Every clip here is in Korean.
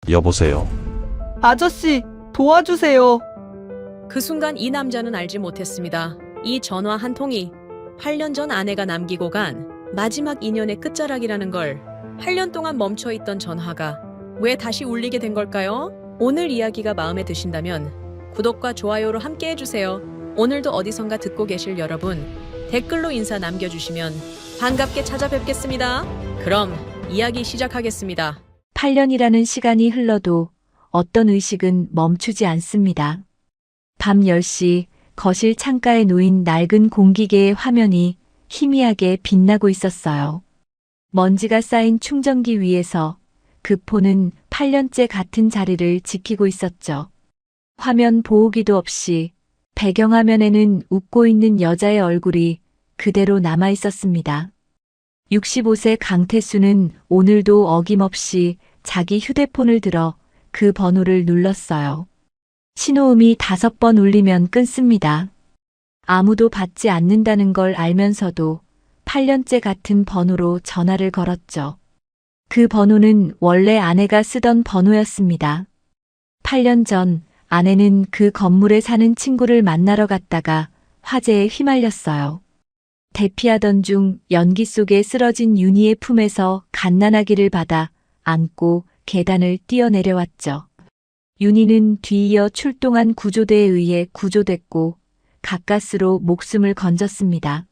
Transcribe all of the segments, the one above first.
여보세요. 아저씨, 도와주세요. 그 순간 이 남자는 알지 못했습니다. 이 전화 한 통이 8년 전 아내가 남기고 간 마지막 인연의 끝자락이라는 걸. 8년 동안 멈춰있던 전화가 왜 다시 울리게 된 걸까요? 오늘 이야기가 마음에 드신다면 구독과 좋아요로 함께 해주세요. 오늘도 어디선가 듣고 계실 여러분, 댓글로 인사 남겨주시면 반갑게 찾아뵙겠습니다. 그럼 이야기 시작하겠습니다. 8년이라는 시간이 흘러도 어떤 의식은 멈추지 않습니다. 밤 10시 거실 창가에 놓인 낡은 공기계의 화면이 희미하게 빛나고 있었어요. 먼지가 쌓인 충전기 위에서 그 폰은 8년째 같은 자리를 지키고 있었죠. 화면 보호기도 없이 배경화면에는 웃고 있는 여자의 얼굴이 그대로 남아 있었습니다. 65세 강태수는 오늘도 어김없이 자기 휴대폰을 들어 그 번호를 눌렀어요. 신호음이 5번 울리면 끊습니다. 아무도 받지 않는다는 걸 알면서도 8년째 같은 번호로 전화를 걸었죠. 그 번호는 원래 아내가 쓰던 번호였습니다. 8년 전 아내는 그 건물에 사는 친구를 만나러 갔다가 화재에 휘말렸어요. 대피하던 중 연기 속에 쓰러진 윤희의 품에서 갓난아기를 받아 안고 계단을 뛰어내려왔죠. 윤희는 뒤이어 출동한 구조대에 의해 구조됐고 가까스로 목숨을 건졌습니다.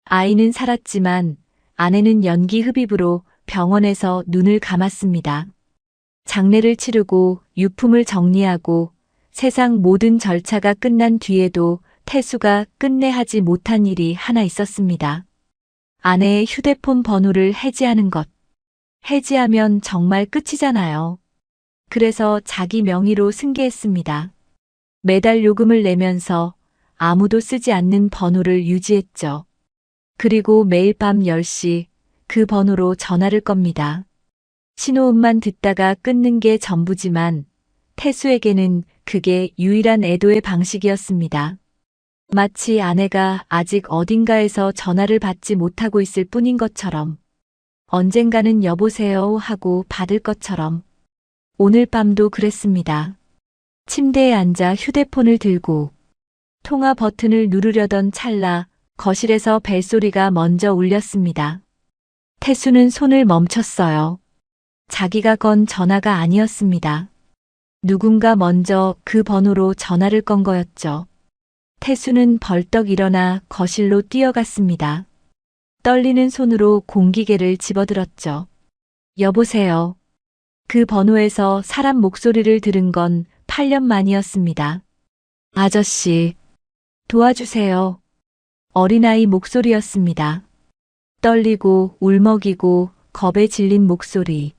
아이는 살았지만 아내는 연기 흡입으로 병원에서 눈을 감았습니다. 장례를 치르고 유품을 정리하고 세상 모든 절차가 끝난 뒤에도 태수가 끝내 하지 못한 일이 하나 있었습니다. 아내의 휴대폰 번호를 해지하는 것. 해지하면 정말 끝이잖아요. 그래서 자기 명의로 승계했습니다. 매달 요금을 내면서 아무도 쓰지 않는 번호를 유지했죠. 그리고 매일 밤 10시 그 번호로 전화를 겁니다. 신호음만 듣다가 끊는 게 전부지만 태수에게는 그게 유일한 애도의 방식이었습니다. 마치 아내가 아직 어딘가에서 전화를 받지 못하고 있을 뿐인 것처럼, 언젠가는 여보세요 하고 받을 것처럼. 오늘 밤도 그랬습니다. 침대에 앉아 휴대폰을 들고 통화 버튼을 누르려던 찰나 거실에서 벨소리가 먼저 울렸습니다. 태수는 손을 멈췄어요. 자기가 건 전화가 아니었습니다. 누군가 먼저 그 번호로 전화를 건 거였죠. 태수는 벌떡 일어나 거실로 뛰어갔습니다. 떨리는 손으로 공기계를 집어들었죠. 여보세요. 그 번호에서 사람 목소리를 들은 건 8년 만이었습니다. 아저씨, 도와주세요. 어린아이 목소리였습니다. 떨리고 울먹이고 겁에 질린 목소리.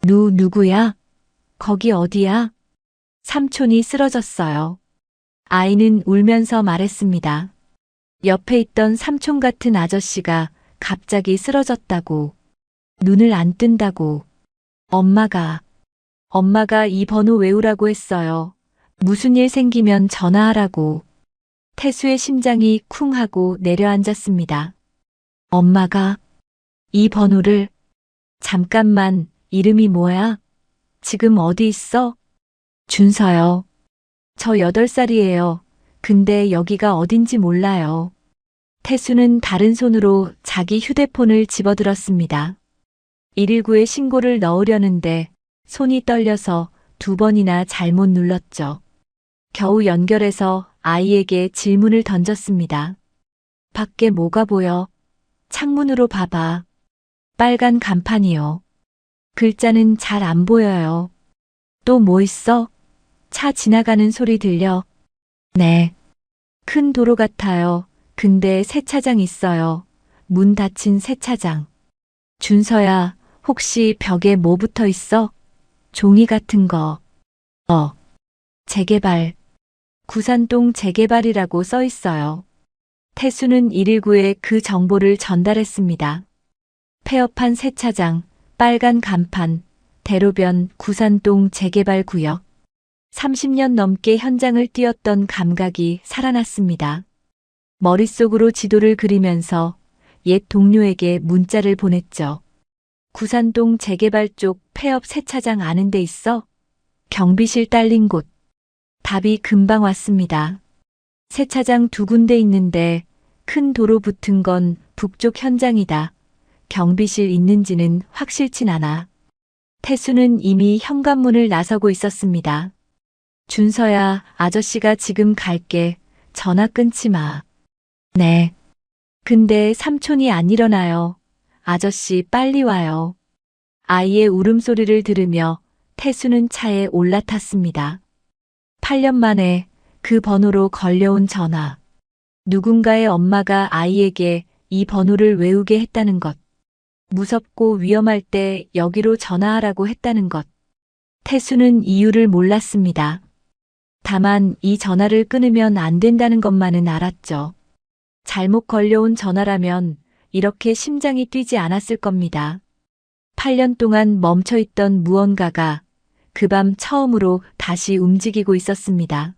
누구야? 거기 어디야? 삼촌이 쓰러졌어요. 아이는 울면서 말했습니다. 옆에 있던 삼촌 같은 아저씨가 갑자기 쓰러졌다고. 눈을 안 뜬다고. 엄마가 이 번호 외우라고 했어요. 무슨 일 생기면 전화하라고. 태수의 심장이 쿵 하고 내려앉았습니다. 엄마가 이 번호를. 잠깐만, 이름이 뭐야? 지금 어디 있어? 준서요. 저 8살이에요. 근데 여기가 어딘지 몰라요. 태수는 다른 손으로 자기 휴대폰을 집어들었습니다. 119에 신고를 넣으려는데 손이 떨려서 2번이나 잘못 눌렀죠. 겨우 연결해서 아이에게 질문을 던졌습니다. 밖에 뭐가 보여? 창문으로 봐봐. 빨간 간판이요. 글자는 잘 안 보여요. 또 뭐 있어? 차 지나가는 소리 들려? 네. 큰 도로 같아요. 근데 세차장 있어요. 문 닫힌 세차장. 준서야, 혹시 벽에 뭐 붙어 있어? 종이 같은 거. 재개발. 구산동 재개발이라고 써 있어요. 태수는 119에 그 정보를 전달했습니다. 폐업한 세차장, 빨간 간판, 대로변 구산동 재개발 구역. 30년 넘게 현장을 뛰었던 감각이 살아났습니다. 머릿속으로 지도를 그리면서 옛 동료에게 문자를 보냈죠. 구산동 재개발 쪽 폐업 세차장 아는 데 있어? 경비실 딸린 곳. 답이 금방 왔습니다. 세차장 2군데 있는데 큰 도로 붙은 건 북쪽 현장이다. 경비실 있는지는 확실치 않아. 태수는 이미 현관문을 나서고 있었습니다. 준서야, 아저씨가 지금 갈게. 전화 끊지 마. 네. 근데 삼촌이 안 일어나요. 아저씨 빨리 와요. 아이의 울음소리를 들으며 태수는 차에 올라탔습니다. 8년 만에 그 번호로 걸려온 전화. 누군가의 엄마가 아이에게 이 번호를 외우게 했다는 것. 무섭고 위험할 때 여기로 전화하라고 했다는 것. 태수는 이유를 몰랐습니다. 다만 이 전화를 끊으면 안 된다는 것만은 알았죠. 잘못 걸려온 전화라면 이렇게 심장이 뛰지 않았을 겁니다. 8년 동안 멈춰있던 무언가가 그 밤 처음으로 다시 움직이고 있었습니다.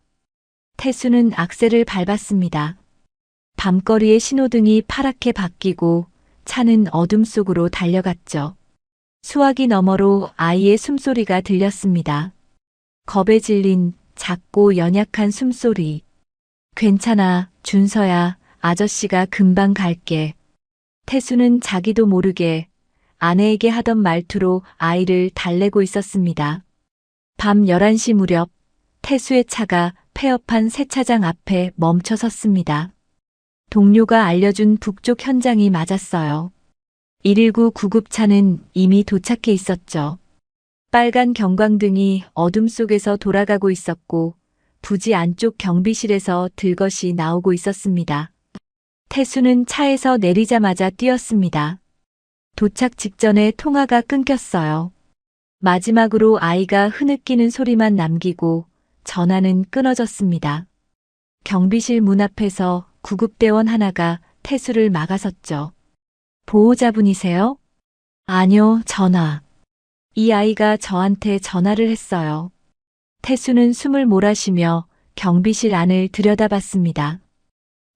태수는 악셀을 밟았습니다. 밤거리의 신호등이 파랗게 바뀌고 차는 어둠 속으로 달려갔죠. 수화기 너머로 아이의 숨소리가 들렸습니다. 겁에 질린 작고 연약한 숨소리. 괜찮아, 준서야. 아저씨가 금방 갈게. 태수는 자기도 모르게 아내에게 하던 말투로 아이를 달래고 있었습니다. 밤 11시 무렵 태수의 차가 폐업한 세차장 앞에 멈춰 섰습니다. 동료가 알려준 북쪽 현장이 맞았어요. 119 구급차는 이미 도착해 있었죠. 빨간 경광등이 어둠 속에서 돌아가고 있었고 부지 안쪽 경비실에서 들것이 나오고 있었습니다. 태수는 차에서 내리자마자 뛰었습니다. 도착 직전에 통화가 끊겼어요. 마지막으로 아이가 흐느끼는 소리만 남기고 전화는 끊어졌습니다. 경비실 문 앞에서 구급대원 하나가 태수를 막아섰죠. 보호자분이세요? 아니요, 전화. 이 아이가 저한테 전화를 했어요. 태수는 숨을 몰아쉬며 경비실 안을 들여다봤습니다.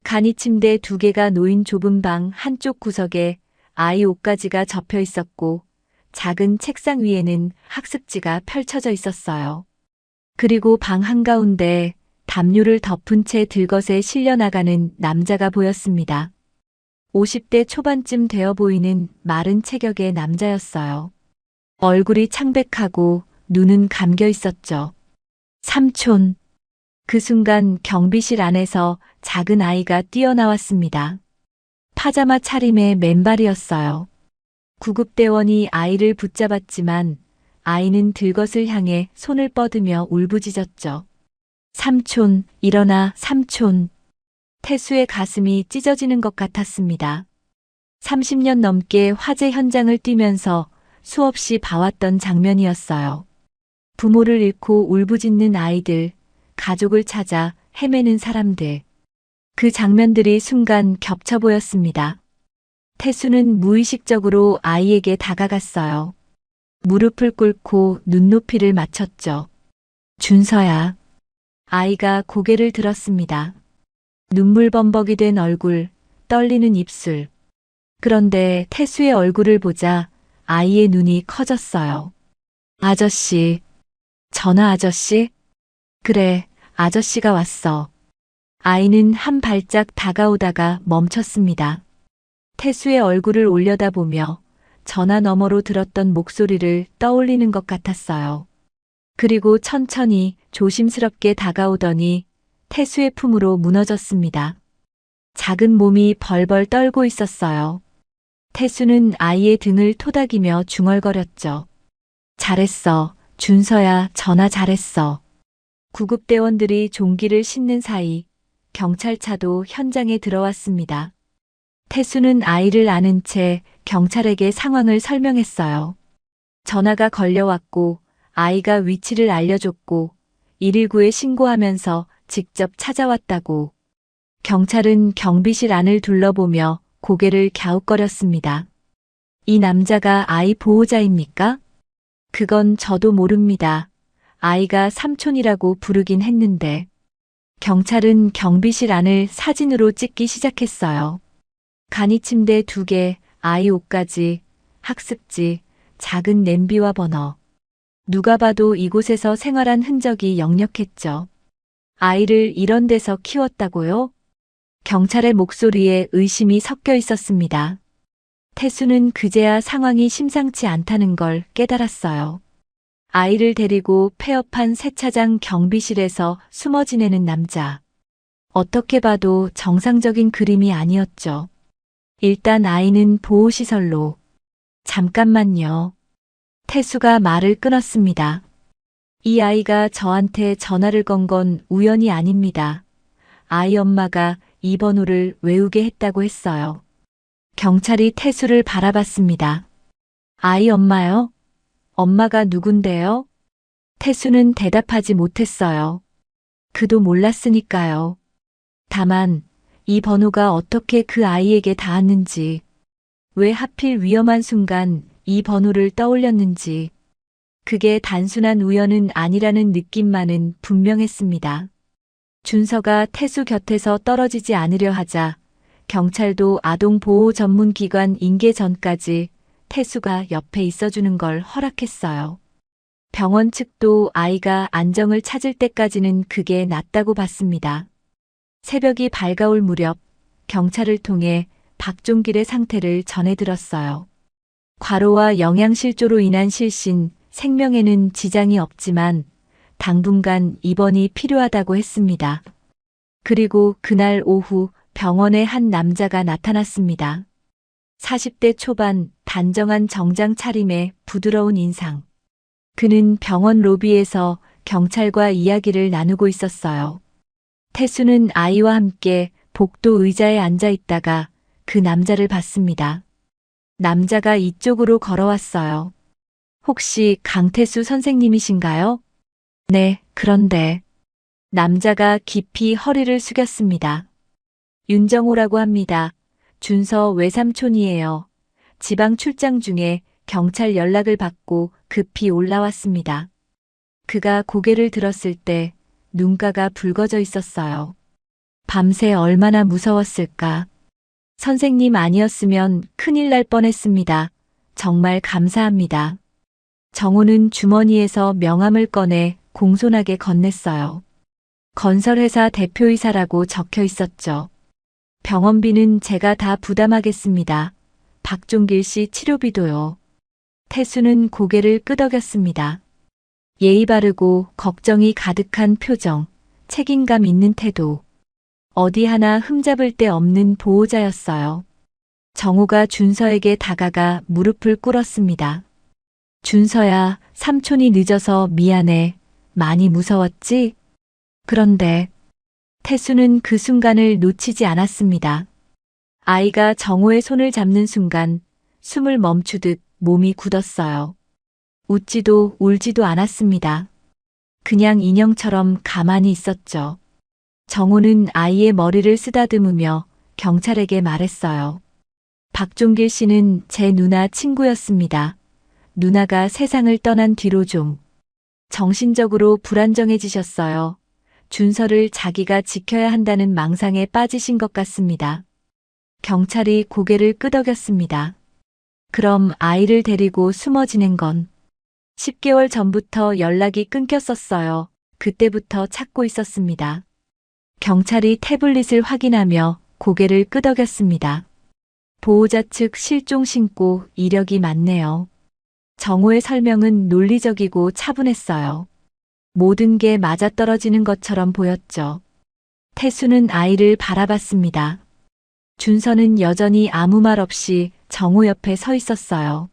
간이 침대 2개가 놓인 좁은 방 한쪽 구석에 아이 옷가지가 접혀 있었고 작은 책상 위에는 학습지가 펼쳐져 있었어요. 그리고 방 한가운데 담요를 덮은 채 들것에 실려나가는 남자가 보였습니다. 50대 초반쯤 되어 보이는 마른 체격의 남자였어요. 얼굴이 창백하고 눈은 감겨 있었죠. 삼촌. 그 순간 경비실 안에서 작은 아이가 뛰어나왔습니다. 파자마 차림의 맨발이었어요. 구급대원이 아이를 붙잡았지만 아이는 들것을 향해 손을 뻗으며 울부짖었죠. 삼촌, 일어나, 삼촌. 태수의 가슴이 찢어지는 것 같았습니다. 30년 넘게 화재 현장을 뛰면서 수없이 봐왔던 장면이었어요. 부모를 잃고 울부짖는 아이들, 가족을 찾아 헤매는 사람들. 그 장면들이 순간 겹쳐 보였습니다. 태수는 무의식적으로 아이에게 다가갔어요. 무릎을 꿇고 눈높이를 맞췄죠. 준서야. 아이가 고개를 들었습니다. 눈물 범벅이 된 얼굴, 떨리는 입술. 그런데 태수의 얼굴을 보자 아이의 눈이 커졌어요. 아저씨. 전화 아저씨? 그래, 아저씨가 왔어. 아이는 한 발짝 다가오다가 멈췄습니다. 태수의 얼굴을 올려다보며 전화 너머로 들었던 목소리를 떠올리는 것 같았어요. 그리고 천천히 조심스럽게 다가오더니 태수의 품으로 무너졌습니다. 작은 몸이 벌벌 떨고 있었어요. 태수는 아이의 등을 토닥이며 중얼거렸죠. 잘했어, 준서야, 전화 잘했어. 구급대원들이 종기를 싣는 사이 경찰차도 현장에 들어왔습니다. 태수는 아이를 안은 채 경찰에게 상황을 설명했어요. 전화가 걸려왔고 아이가 위치를 알려줬고 119에 신고하면서 직접 찾아왔다고. 경찰은 경비실 안을 둘러보며 고개를 갸웃거렸습니다. 이 남자가 아이 보호자입니까? 그건 저도 모릅니다. 아이가 삼촌이라고 부르긴 했는데. 경찰은 경비실 안을 사진으로 찍기 시작했어요. 간이 침대 2개, 아이 옷가지, 학습지, 작은 냄비와 버너. 누가 봐도 이곳에서 생활한 흔적이 역력했죠. 아이를 이런 데서 키웠다고요? 경찰의 목소리에 의심이 섞여 있었습니다. 태수는 그제야 상황이 심상치 않다는 걸 깨달았어요. 아이를 데리고 폐업한 세차장 경비실에서 숨어 지내는 남자. 어떻게 봐도 정상적인 그림이 아니었죠. 일단 아이는 보호시설로. 잠깐만요. 태수가 말을 끊었습니다. 이 아이가 저한테 전화를 건 건 우연이 아닙니다. 아이 엄마가 이 번호를 외우게 했다고 했어요. 경찰이 태수를 바라봤습니다. 아이 엄마요? 엄마가 누군데요? 태수는 대답하지 못했어요. 그도 몰랐으니까요. 다만 이 번호가 어떻게 그 아이에게 닿았는지, 왜 하필 위험한 순간 이 번호를 떠올렸는지, 그게 단순한 우연은 아니라는 느낌만은 분명했습니다. 준서가 태수 곁에서 떨어지지 않으려 하자 경찰도 아동보호 전문기관 인계 전까지 태수가 옆에 있어주는 걸 허락했어요. 병원 측도 아이가 안정을 찾을 때까지는 그게 낫다고 봤습니다. 새벽이 밝아올 무렵 경찰을 통해 박종길의 상태를 전해들었어요. 과로와 영양실조로 인한 실신, 생명에는 지장이 없지만 당분간 입원이 필요하다고 했습니다. 그리고 그날 오후 병원에 한 남자가 나타났습니다. 40대 초반 단정한 정장 차림에 부드러운 인상. 그는 병원 로비에서 경찰과 이야기를 나누고 있었어요. 태수는 아이와 함께 복도 의자에 앉아 있다가 그 남자를 봤습니다. 남자가 이쪽으로 걸어왔어요. 혹시 강태수 선생님이신가요? 네, 그런데. 남자가 깊이 허리를 숙였습니다. 윤정호라고 합니다. 준서 외삼촌이에요. 지방 출장 중에 경찰 연락을 받고 급히 올라왔습니다. 그가 고개를 들었을 때 눈가가 붉어져 있었어요. 밤새 얼마나 무서웠을까. 선생님 아니었으면 큰일 날 뻔했습니다. 정말 감사합니다. 정호는 주머니에서 명함을 꺼내 공손하게 건넸어요. 건설회사 대표이사라고 적혀 있었죠. 병원비는 제가 다 부담하겠습니다. 박종길 씨 치료비도요. 태수는 고개를 끄덕였습니다. 예의 바르고 걱정이 가득한 표정, 책임감 있는 태도. 어디 하나 흠잡을 데 없는 보호자였어요. 정호가 준서에게 다가가 무릎을 꿇었습니다. 준서야, 삼촌이 늦어서 미안해. 많이 무서웠지? 그런데 태수는 그 순간을 놓치지 않았습니다. 아이가 정호의 손을 잡는 순간 숨을 멈추듯 몸이 굳었어요. 웃지도 울지도 않았습니다. 그냥 인형처럼 가만히 있었죠. 정호는 아이의 머리를 쓰다듬으며 경찰에게 말했어요. 박종길 씨는 제 누나 친구였습니다. 누나가 세상을 떠난 뒤로 좀 정신적으로 불안정해지셨어요. 준서를 자기가 지켜야 한다는 망상에 빠지신 것 같습니다. 경찰이 고개를 끄덕였습니다. 그럼 아이를 데리고 숨어 지낸 건 10개월 전부터 연락이 끊겼었어요. 그때부터 찾고 있었습니다. 경찰이 태블릿을 확인하며 고개를 끄덕였습니다. 보호자 측 실종 신고 이력이 많네요. 정호의 설명은 논리적이고 차분했어요. 모든 게 맞아떨어지는 것처럼 보였죠. 태수는 아이를 바라봤습니다. 준서는 여전히 아무 말 없이 정호 옆에 서 있었어요.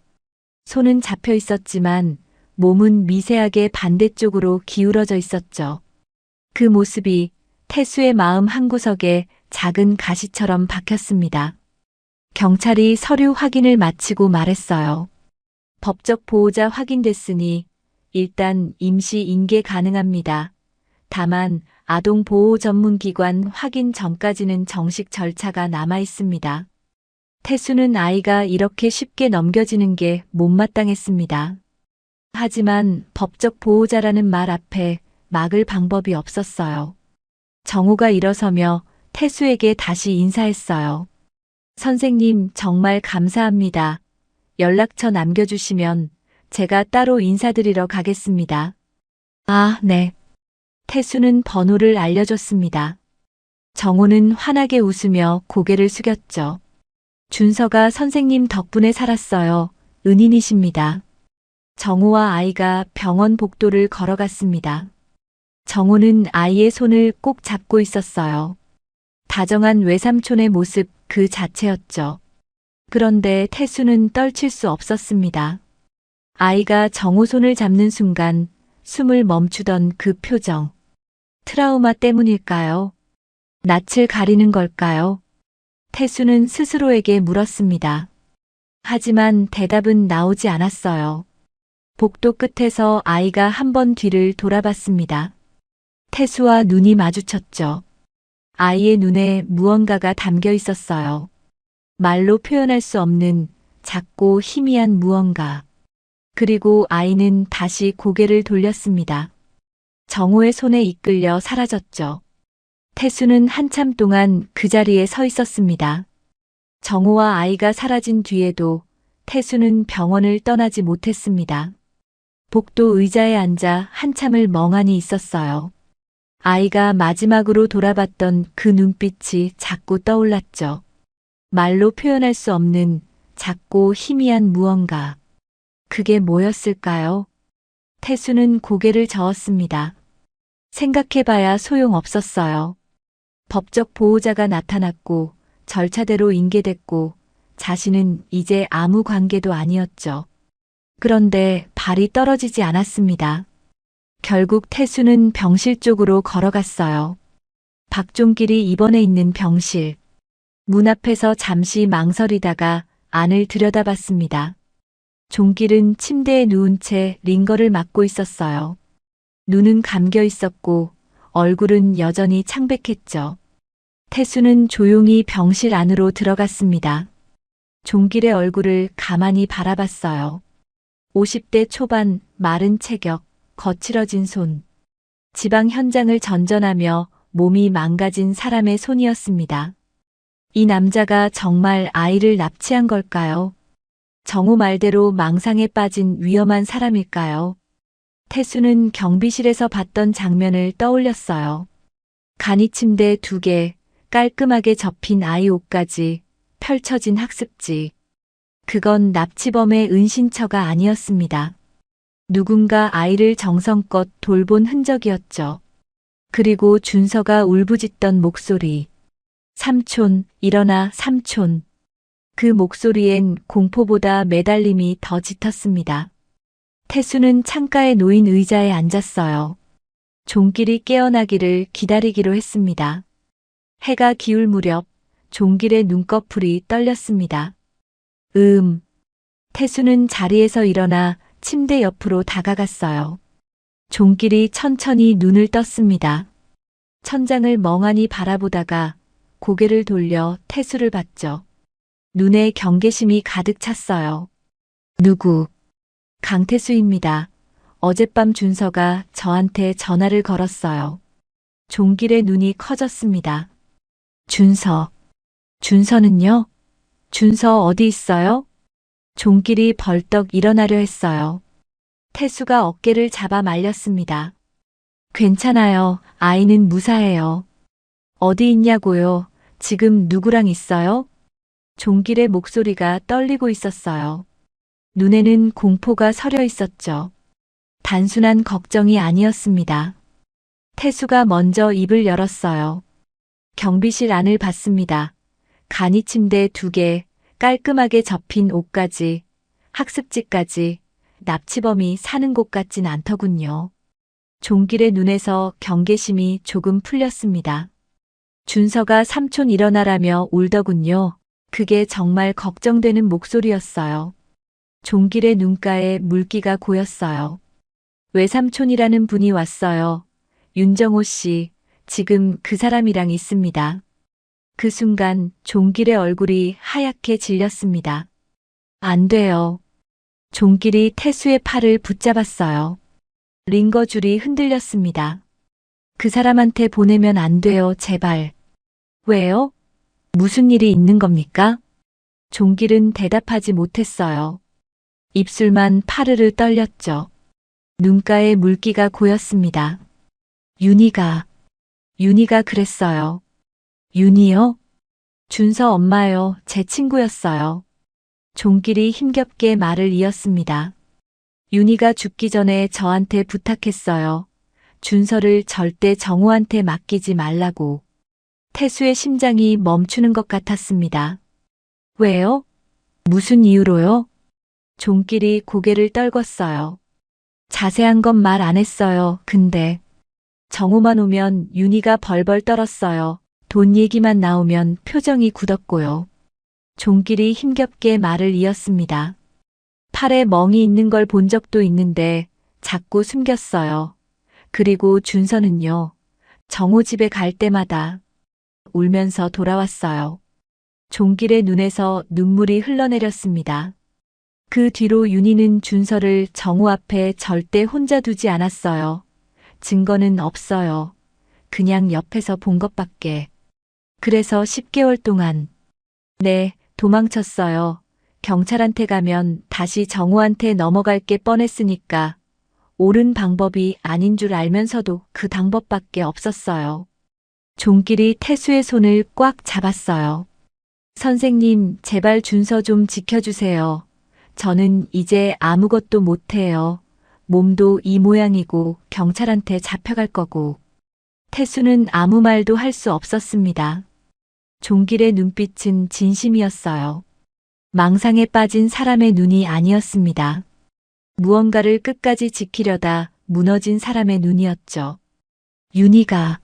손은 잡혀 있었지만 몸은 미세하게 반대쪽으로 기울어져 있었죠. 그 모습이 태수의 마음 한구석에 작은 가시처럼 박혔습니다. 경찰이 서류 확인을 마치고 말했어요. 법적 보호자 확인됐으니 일단 임시 인계 가능합니다. 다만 아동보호 전문기관 확인 전까지는 정식 절차가 남아 있습니다. 태수는 아이가 이렇게 쉽게 넘겨지는 게 못마땅했습니다. 하지만 법적 보호자라는 말 앞에 막을 방법이 없었어요. 정호가 일어서며 태수에게 다시 인사했어요. 선생님 정말 감사합니다. 연락처 남겨주시면 제가 따로 인사드리러 가겠습니다. 아, 네. 태수는 번호를 알려줬습니다. 정호는 환하게 웃으며 고개를 숙였죠. 준서가 선생님 덕분에 살았어요. 은인이십니다. 정호와 아이가 병원 복도를 걸어갔습니다. 정호는 아이의 손을 꼭 잡고 있었어요. 다정한 외삼촌의 모습 그 자체였죠. 그런데 태수는 떨칠 수 없었습니다. 아이가 정호 손을 잡는 순간 숨을 멈추던 그 표정. 트라우마 때문일까요? 낯을 가리는 걸까요? 태수는 스스로에게 물었습니다. 하지만 대답은 나오지 않았어요. 복도 끝에서 아이가 한 번 뒤를 돌아봤습니다. 태수와 눈이 마주쳤죠. 아이의 눈에 무언가가 담겨 있었어요. 말로 표현할 수 없는 작고 희미한 무언가. 그리고 아이는 다시 고개를 돌렸습니다. 정호의 손에 이끌려 사라졌죠. 태수는 한참 동안 그 자리에 서 있었습니다. 정호와 아이가 사라진 뒤에도 태수는 병원을 떠나지 못했습니다. 복도 의자에 앉아 한참을 멍하니 있었어요. 아이가 마지막으로 돌아봤던 그 눈빛이 자꾸 떠올랐죠. 말로 표현할 수 없는 작고 희미한 무언가. 그게 뭐였을까요? 태수는 고개를 저었습니다. 생각해봐야 소용없었어요. 법적 보호자가 나타났고 절차대로 인계됐고 자신은 이제 아무 관계도 아니었죠. 그런데 발이 떨어지지 않았습니다. 결국 태수는 병실 쪽으로 걸어갔어요. 박종길이 입원해 있는 병실. 문 앞에서 잠시 망설이다가 안을 들여다봤습니다. 종길은 침대에 누운 채 링거를 맞고 있었어요. 눈은 감겨 있었고 얼굴은 여전히 창백했죠. 태수는 조용히 병실 안으로 들어갔습니다. 종길의 얼굴을 가만히 바라봤어요. 50대 초반, 마른 체격, 거칠어진 손. 지방 현장을 전전하며 몸이 망가진 사람의 손이었습니다. 이 남자가 정말 아이를 납치한 걸까요? 정호 말대로 망상에 빠진 위험한 사람일까요? 태수는 경비실에서 봤던 장면을 떠올렸어요. 간이 침대 2개, 깔끔하게 접힌 아이 옷까지, 펼쳐진 학습지. 그건 납치범의 은신처가 아니었습니다. 누군가 아이를 정성껏 돌본 흔적이었죠. 그리고 준서가 울부짖던 목소리. 삼촌, 일어나 삼촌. 그 목소리엔 공포보다 매달림이 더 짙었습니다. 태수는 창가에 놓인 의자에 앉았어요. 종길이 깨어나기를 기다리기로 했습니다. 해가 기울 무렵 종길의 눈꺼풀이 떨렸습니다. 태수는 자리에서 일어나 침대 옆으로 다가갔어요. 종길이 천천히 눈을 떴습니다. 천장을 멍하니 바라보다가 고개를 돌려 태수를 봤죠. 눈에 경계심이 가득 찼어요. 누구? 강태수입니다. 어젯밤 준서가 저한테 전화를 걸었어요. 종길의 눈이 커졌습니다. 준서. 준서는요? 준서 어디 있어요? 종길이 벌떡 일어나려 했어요. 태수가 어깨를 잡아 말렸습니다. 괜찮아요. 아이는 무사해요. 어디 있냐고요? 지금 누구랑 있어요? 종길의 목소리가 떨리고 있었어요. 눈에는 공포가 서려 있었죠. 단순한 걱정이 아니었습니다. 태수가 먼저 입을 열었어요. 경비실 안을 봤습니다. 간이 침대 2개, 깔끔하게 접힌 옷까지, 학습지까지, 납치범이 사는 곳 같진 않더군요. 종길의 눈에서 경계심이 조금 풀렸습니다. 준서가 삼촌 일어나라며 울더군요. 그게 정말 걱정되는 목소리였어요. 종길의 눈가에 물기가 고였어요. 외삼촌이라는 분이 왔어요. 윤정호 씨, 지금 그 사람이랑 있습니다. 그 순간 종길의 얼굴이 하얗게 질렸습니다. 안 돼요. 종길이 태수의 팔을 붙잡았어요. 링거줄이 흔들렸습니다. 그 사람한테 보내면 안 돼요, 제발. 왜요? 무슨 일이 있는 겁니까? 종길은 대답하지 못했어요. 입술만 파르르 떨렸죠. 눈가에 물기가 고였습니다. 윤희가 그랬어요. 윤희요? 준서 엄마요. 제 친구였어요. 종길이 힘겹게 말을 이었습니다. 윤희가 죽기 전에 저한테 부탁했어요. 준서를 절대 정우한테 맡기지 말라고. 태수의 심장이 멈추는 것 같았습니다. 왜요? 무슨 이유로요? 종길이 고개를 떨궜어요. 자세한 건 말 안 했어요. 근데 정우만 오면 윤희가 벌벌 떨었어요. 돈 얘기만 나오면 표정이 굳었고요. 종길이 힘겹게 말을 이었습니다. 팔에 멍이 있는 걸 본 적도 있는데 자꾸 숨겼어요. 그리고 준서는요. 정우 집에 갈 때마다 울면서 돌아왔어요. 종길의 눈에서 눈물이 흘러내렸습니다. 그 뒤로 윤희는 준서를 정우 앞에 절대 혼자 두지 않았어요. 증거는 없어요. 그냥 옆에서 본 것밖에. 그래서 10개월 동안 도망쳤어요. 경찰한테 가면 다시 정우한테 넘어갈 게 뻔했으니까 옳은 방법이 아닌 줄 알면서도 그 방법밖에 없었어요. 종길이 태수의 손을 꽉 잡았어요. 선생님, 제발 준서 좀 지켜주세요. 저는 이제 아무것도 못해요. 몸도 이 모양이고 경찰한테 잡혀갈 거고. 태수는 아무 말도 할 수 없었습니다. 종길의 눈빛은 진심이었어요. 망상에 빠진 사람의 눈이 아니었습니다. 무언가를 끝까지 지키려다 무너진 사람의 눈이었죠. 윤희가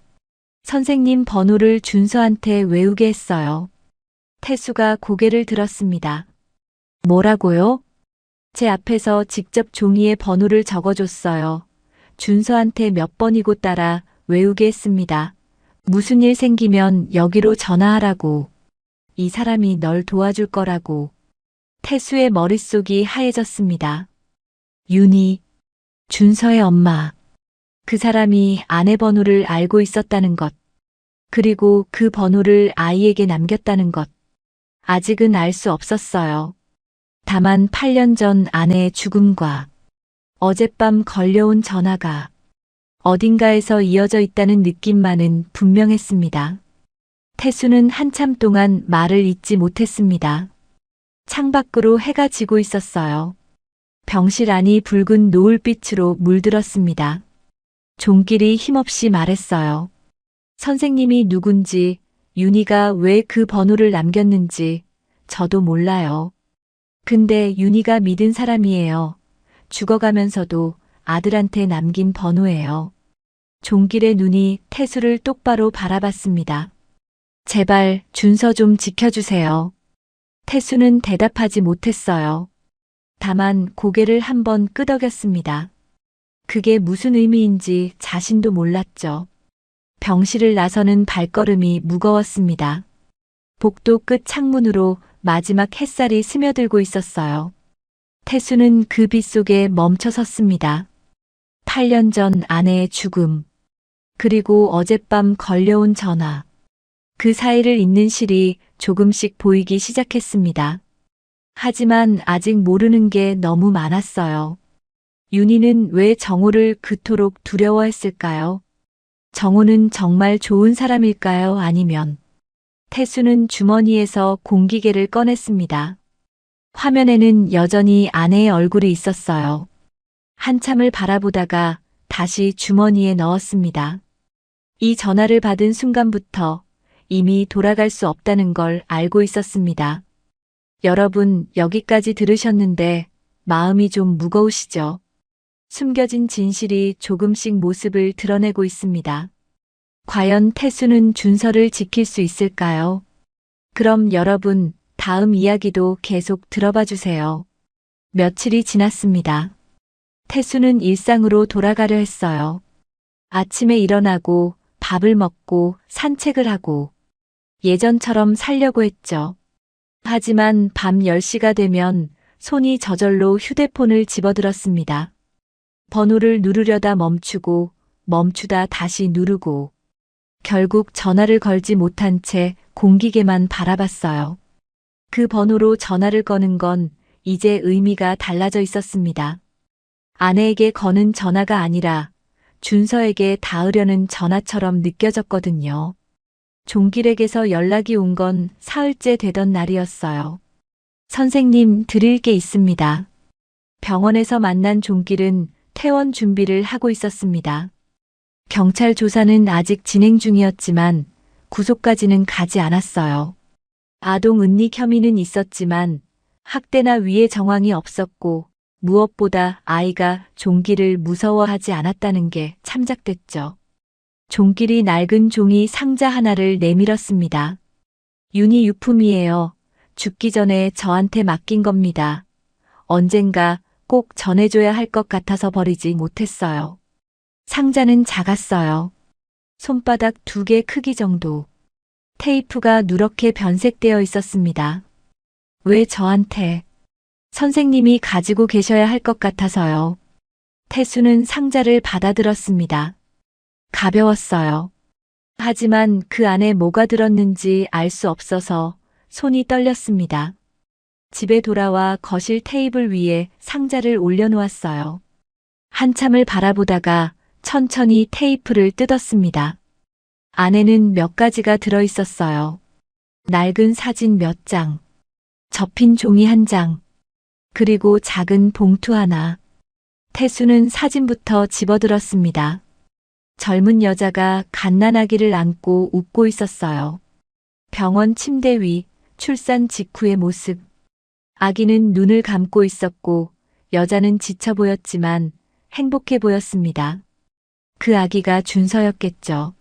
선생님 번호를 준서한테 외우게 했어요. 태수가 고개를 들었습니다. 뭐라고요? 제 앞에서 직접 종이에 번호를 적어줬어요. 준서한테 몇 번이고 따라 외우게 했습니다. 무슨 일 생기면 여기로 전화하라고. 이 사람이 널 도와줄 거라고. 태수의 머릿속이 하얘졌습니다. 윤희, 준서의 엄마. 그 사람이 아내 번호를 알고 있었다는 것. 그리고 그 번호를 아이에게 남겼다는 것. 아직은 알 수 없었어요. 다만 8년 전 아내의 죽음과 어젯밤 걸려온 전화가 어딘가에서 이어져 있다는 느낌만은 분명했습니다. 태수는 한참 동안 말을 잇지 못했습니다. 창밖으로 해가 지고 있었어요. 병실 안이 붉은 노을빛으로 물들었습니다. 종길이 힘없이 말했어요. 선생님이 누군지, 윤희가 왜 그 번호를 남겼는지 저도 몰라요. 근데 윤희가 믿은 사람이에요. 죽어가면서도 아들한테 남긴 번호예요. 종길의 눈이 태수를 똑바로 바라봤습니다. 제발 준서 좀 지켜주세요. 태수는 대답하지 못했어요. 다만 고개를 한번 끄덕였습니다. 그게 무슨 의미인지 자신도 몰랐죠. 병실을 나서는 발걸음이 무거웠습니다. 복도 끝 창문으로 마지막 햇살이 스며들고 있었어요. 태수는 그 빛 속에 멈춰 섰습니다. 8년 전 아내의 죽음, 그리고 어젯밤 걸려온 전화. 그 사이를 잇는 실이 조금씩 보이기 시작했습니다. 하지만 아직 모르는 게 너무 많았어요. 윤희는 왜 정우를 그토록 두려워했을까요? 정우는 정말 좋은 사람일까요? 아니면 태수는 주머니에서 공기계를 꺼냈습니다. 화면에는 여전히 아내의 얼굴이 있었어요. 한참을 바라보다가 다시 주머니에 넣었습니다. 이 전화를 받은 순간부터 이미 돌아갈 수 없다는 걸 알고 있었습니다. 여러분, 여기까지 들으셨는데 마음이 좀 무거우시죠? 숨겨진 진실이 조금씩 모습을 드러내고 있습니다. 과연 태수는 준서를 지킬 수 있을까요? 그럼 여러분, 다음 이야기도 계속 들어봐 주세요. 며칠이 지났습니다. 태수는 일상으로 돌아가려 했어요. 아침에 일어나고 밥을 먹고 산책을 하고 예전처럼 살려고 했죠. 하지만 밤 10시가 되면 손이 저절로 휴대폰을 집어들었습니다. 번호를 누르려다 멈추고 멈추다 다시 누르고 결국 전화를 걸지 못한 채 공기계만 바라봤어요. 그 번호로 전화를 거는 건 이제 의미가 달라져 있었습니다. 아내에게 거는 전화가 아니라 준서에게 닿으려는 전화처럼 느껴졌거든요. 종길에게서 연락이 온 건 사흘째 되던 날이었어요. 선생님, 드릴 게 있습니다. 병원에서 만난 종길은 퇴원 준비를 하고 있었습니다. 경찰 조사는 아직 진행 중이었지만 구속까지는 가지 않았어요. 아동 은닉 혐의는 있었지만 학대나 위해 정황이 없었고 무엇보다 아이가 종길을 무서워하지 않았다는 게 참작됐죠. 종길이 낡은 종이 상자 하나를 내밀었습니다. 윤희 유품이에요. 죽기 전에 저한테 맡긴 겁니다. 언젠가 꼭 전해줘야 할 것 같아서 버리지 못했어요. 상자는 작았어요. 손바닥 2개 크기 정도. 테이프가 누렇게 변색되어 있었습니다. 왜 저한테? 선생님이 가지고 계셔야 할 것 같아서요. 태수는 상자를 받아들었습니다. 가벼웠어요. 하지만 그 안에 뭐가 들었는지 알 수 없어서 손이 떨렸습니다. 집에 돌아와 거실 테이블 위에 상자를 올려놓았어요. 한참을 바라보다가 천천히 테이프를 뜯었습니다. 안에는 몇 가지가 들어있었어요. 낡은 사진 몇 장, 접힌 종이 한 장, 그리고 작은 봉투 하나. 태수는 사진부터 집어들었습니다. 젊은 여자가 갓난아기를 안고 웃고 있었어요. 병원 침대 위, 출산 직후의 모습. 아기는 눈을 감고 있었고 여자는 지쳐 보였지만 행복해 보였습니다. 그 아기가 준서였겠죠.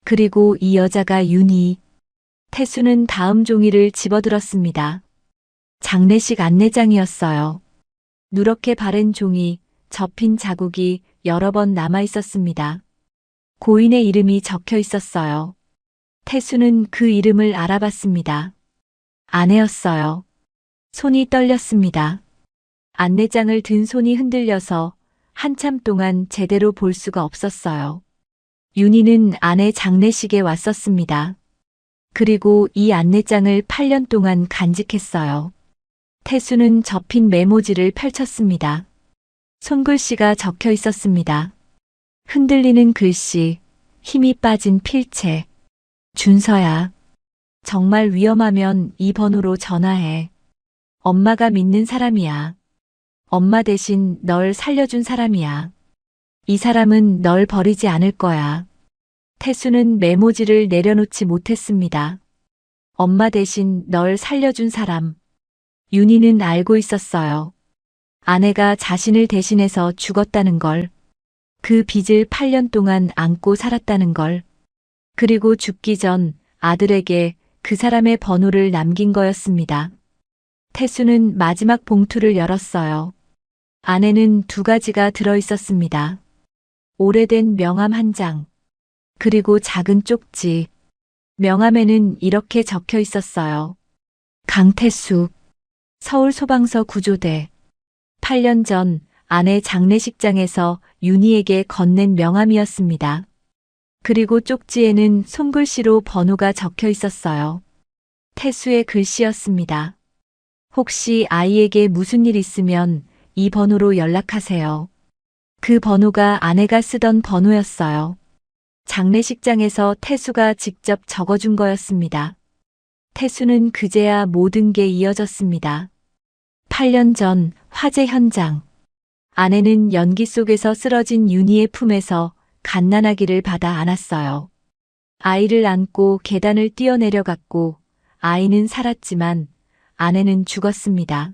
그리고 이 여자가 윤희. 태수는 다음 종이를 집어들었습니다. 장례식 안내장이었어요. 누렇게 바랜 종이, 접힌 자국이 여러 번 남아 있었습니다. 고인의 이름이 적혀 있었어요. 태수는 그 이름을 알아봤습니다. 아내였어요. 손이 떨렸습니다. 안내장을 든 손이 흔들려서 한참 동안 제대로 볼 수가 없었어요. 윤희는 아내 장례식에 왔었습니다. 그리고 이 안내장을 8년 동안 간직했어요. 태수는 접힌 메모지를 펼쳤습니다. 손글씨가 적혀 있었습니다. 흔들리는 글씨, 힘이 빠진 필체. 준서야. 정말 위험하면 이 번호로 전화해. 엄마가 믿는 사람이야. 엄마 대신 널 살려준 사람이야. 이 사람은 널 버리지 않을 거야. 태수는 메모지를 내려놓지 못했습니다. 엄마 대신 널 살려준 사람. 윤희는 알고 있었어요. 아내가 자신을 대신해서 죽었다는 걸. 그 빚을 8년 동안 안고 살았다는 걸. 그리고 죽기 전 아들에게 그 사람의 번호를 남긴 거였습니다. 태수는 마지막 봉투를 열었어요. 안에는 2가지가 들어 있었습니다. 오래된 명함 한 장, 그리고 작은 쪽지. 명함에는 이렇게 적혀 있었어요. 강태수, 서울소방서 구조대. 8년 전 아내 장례식장에서 윤희에게 건넨 명함이었습니다. 그리고 쪽지에는 손글씨로 번호가 적혀 있었어요. 태수의 글씨였습니다. 혹시 아이에게 무슨 일 있으면 이 번호로 연락하세요. 그 번호가 아내가 쓰던 번호였어요. 장례식장에서 태수가 직접 적어준 거였습니다. 태수는 그제야 모든 게 이어졌습니다. 8년 전 화재 현장. 아내는 연기 속에서 쓰러진 윤희의 품에서 갓난아기를 받아 안았어요. 아이를 안고 계단을 뛰어내려갔고 아이는 살았지만 아내는 죽었습니다.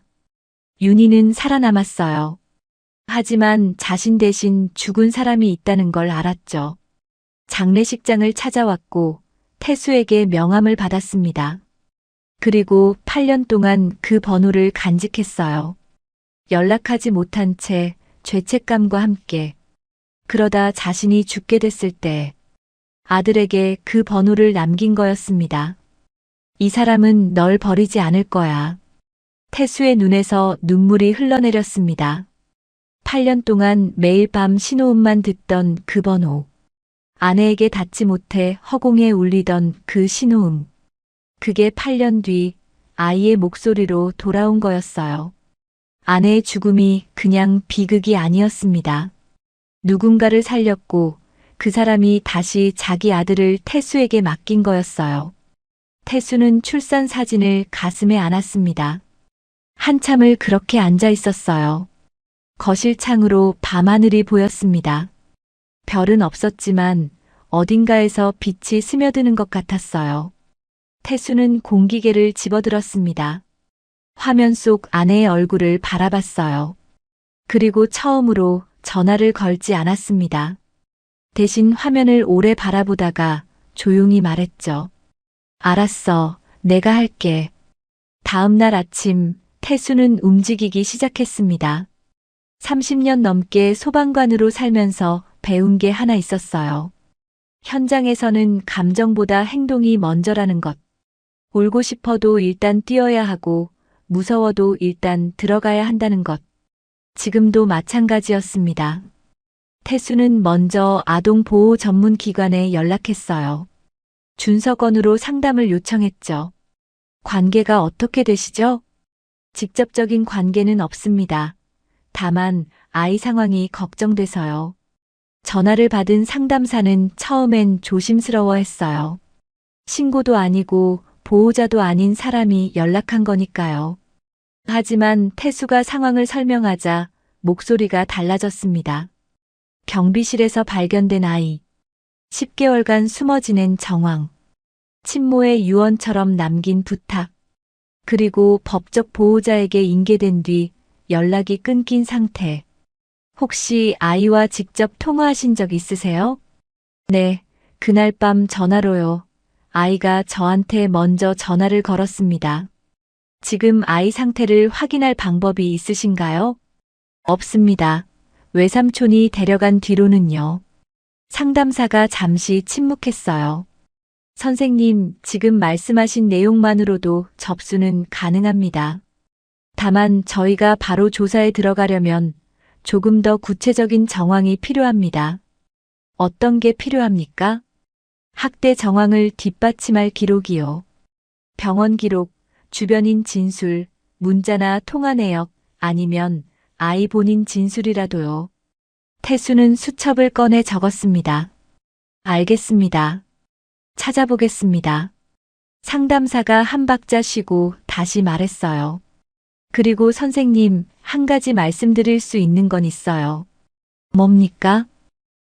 윤희는 살아남았어요. 하지만 자신 대신 죽은 사람이 있다는 걸 알았죠. 장례식장을 찾아왔고 태수에게 명함을 받았습니다. 그리고 8년 동안 그 번호를 간직했어요. 연락하지 못한 채 죄책감과 함께. 그러다 자신이 죽게 됐을 때 아들에게 그 번호를 남긴 거였습니다. 이 사람은 널 버리지 않을 거야. 태수의 눈에서 눈물이 흘러내렸습니다. 8년 동안 매일 밤 신호음만 듣던 그 번호. 아내에게 닿지 못해 허공에 울리던 그 신호음. 그게 8년 뒤 아이의 목소리로 돌아온 거였어요. 아내의 죽음이 그냥 비극이 아니었습니다. 누군가를 살렸고 그 사람이 다시 자기 아들을 태수에게 맡긴 거였어요. 태수는 출산 사진을 가슴에 안았습니다. 한참을 그렇게 앉아 있었어요. 거실 창으로 밤하늘이 보였습니다. 별은 없었지만 어딘가에서 빛이 스며드는 것 같았어요. 태수는 공기계를 집어들었습니다. 화면 속 아내의 얼굴을 바라봤어요. 그리고 처음으로 전화를 걸지 않았습니다. 대신 화면을 오래 바라보다가 조용히 말했죠. 알았어, 내가 할게. 다음 날 아침, 태수는 움직이기 시작했습니다. 30년 넘게 소방관으로 살면서 배운 게 하나 있었어요. 현장에서는 감정보다 행동이 먼저라는 것. 울고 싶어도 일단 뛰어야 하고, 무서워도 일단 들어가야 한다는 것. 지금도 마찬가지였습니다. 태수는 먼저 아동보호 전문기관에 연락했어요. 준서건으로 상담을 요청했죠. 관계가 어떻게 되시죠? 직접적인 관계는 없습니다. 다만 아이 상황이 걱정돼서요. 전화를 받은 상담사는 처음엔 조심스러워했어요. 신고도 아니고 보호자도 아닌 사람이 연락한 거니까요. 하지만 태수가 상황을 설명하자 목소리가 달라졌습니다. 경비실에서 발견된 아이. 10개월간 숨어 지낸 정황. 친모의 유언처럼 남긴 부탁. 그리고 법적 보호자에게 인계된 뒤 연락이 끊긴 상태. 혹시 아이와 직접 통화하신 적 있으세요? 네, 그날 밤 전화로요. 아이가 저한테 먼저 전화를 걸었습니다. 지금 아이 상태를 확인할 방법이 있으신가요? 없습니다. 외삼촌이 데려간 뒤로는요. 상담사가 잠시 침묵했어요. 선생님, 지금 말씀하신 내용만으로도 접수는 가능합니다. 다만 저희가 바로 조사에 들어가려면 조금 더 구체적인 정황이 필요합니다. 어떤 게 필요합니까? 학대 정황을 뒷받침할 기록이요. 병원 기록, 주변인 진술, 문자나 통화 내역, 아니면 아이 본인 진술이라도요. 태수는 수첩을 꺼내 적었습니다. 알겠습니다. 찾아보겠습니다. 상담사가 한 박자 쉬고 다시 말했어요. 그리고 선생님, 한 가지 말씀드릴 수 있는 건 있어요. 뭡니까?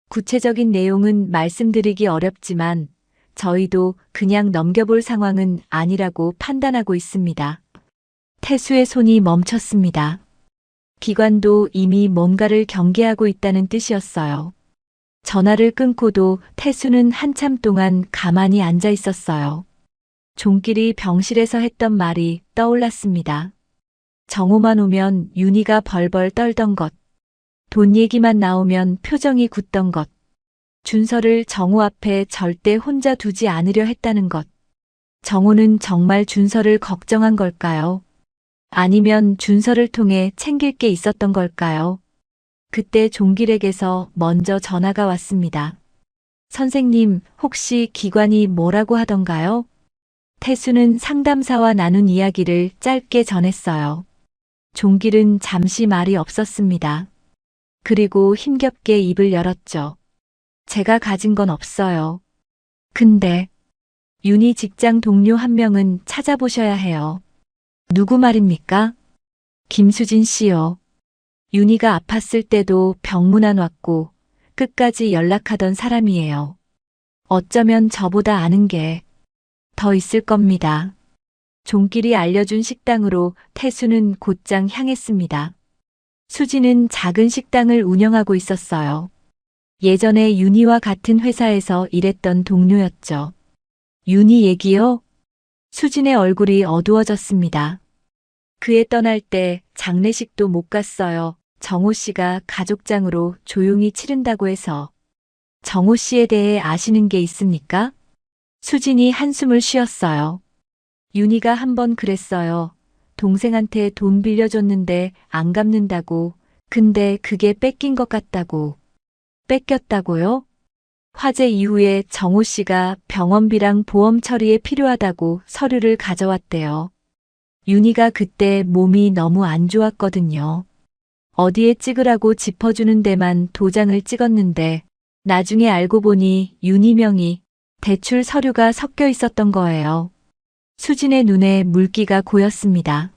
구체적인 내용은 말씀드리기 어렵지만 저희도 그냥 넘겨볼 상황은 아니라고 판단하고 있습니다. 태수의 손이 멈췄습니다. 기관도 이미 뭔가를 경계하고 있다는 뜻이었어요. 전화를 끊고도 태수는 한참 동안 가만히 앉아 있었어요. 종길이 병실에서 했던 말이 떠올랐습니다. 정오만 오면 윤희가 벌벌 떨던 것. 돈 얘기만 나오면 표정이 굳던 것. 준서를 정호 앞에 절대 혼자 두지 않으려 했다는 것. 정호는 정말 준서를 걱정한 걸까요? 아니면 준서를 통해 챙길 게 있었던 걸까요? 그때 종길에게서 먼저 전화가 왔습니다. 선생님, 혹시 기관이 뭐라고 하던가요? 태수는 상담사와 나눈 이야기를 짧게 전했어요. 종길은 잠시 말이 없었습니다. 그리고 힘겹게 입을 열었죠. 제가 가진 건 없어요. 근데 윤희 직장 동료 한 명은 찾아보셔야 해요. 누구 말입니까? 김수진 씨요. 윤희가 아팠을 때도 병문 안 왔고 끝까지 연락하던 사람이에요. 어쩌면 저보다 아는 게 더 있을 겁니다. 종길이 알려준 식당으로 태수는 곧장 향했습니다. 수지는 작은 식당을 운영하고 있었어요. 예전에 윤희와 같은 회사에서 일했던 동료였죠. 윤희 얘기요? 수진의 얼굴이 어두워졌습니다. 그애 떠날 때 장례식도 못 갔어요. 정호 씨가 가족장으로 조용히 치른다고 해서. 정호 씨에 대해 아시는 게 있습니까? 수진이 한숨을 쉬었어요. 윤희가 한번 그랬어요. 동생한테 돈 빌려줬는데 안 갚는다고. 근데 그게 뺏긴 것 같다고. 뺏겼다고요? 화재 이후에 정호 씨가 병원비랑 보험 처리에 필요하다고 서류를 가져왔대요. 윤희가 그때 몸이 너무 안 좋았거든요. 어디에 찍으라고 짚어주는 데만 도장을 찍었는데 나중에 알고 보니 윤희 명의 대출 서류가 섞여 있었던 거예요. 수진의 눈에 물기가 고였습니다.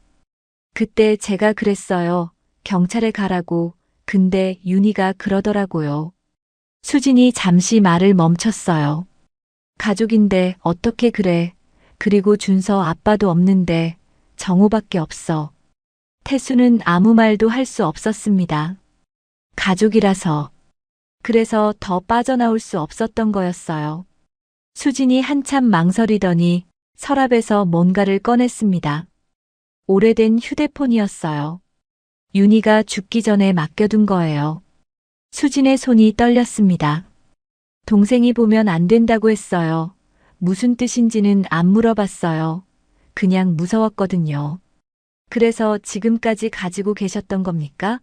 그때 제가 그랬어요. 경찰에 가라고. 근데 윤희가 그러더라고요. 수진이 잠시 말을 멈췄어요. 가족인데 어떻게 그래. 그리고 준서 아빠도 없는데 정호밖에 없어. 태수는 아무 말도 할 수 없었습니다. 가족이라서. 그래서 더 빠져나올 수 없었던 거였어요. 수진이 한참 망설이더니 서랍에서 뭔가를 꺼냈습니다. 오래된 휴대폰이었어요. 윤희가 죽기 전에 맡겨둔 거예요. 수진의 손이 떨렸습니다. 동생이 보면 안 된다고 했어요. 무슨 뜻인지는 안 물어봤어요. 그냥 무서웠거든요. 그래서 지금까지 가지고 계셨던 겁니까?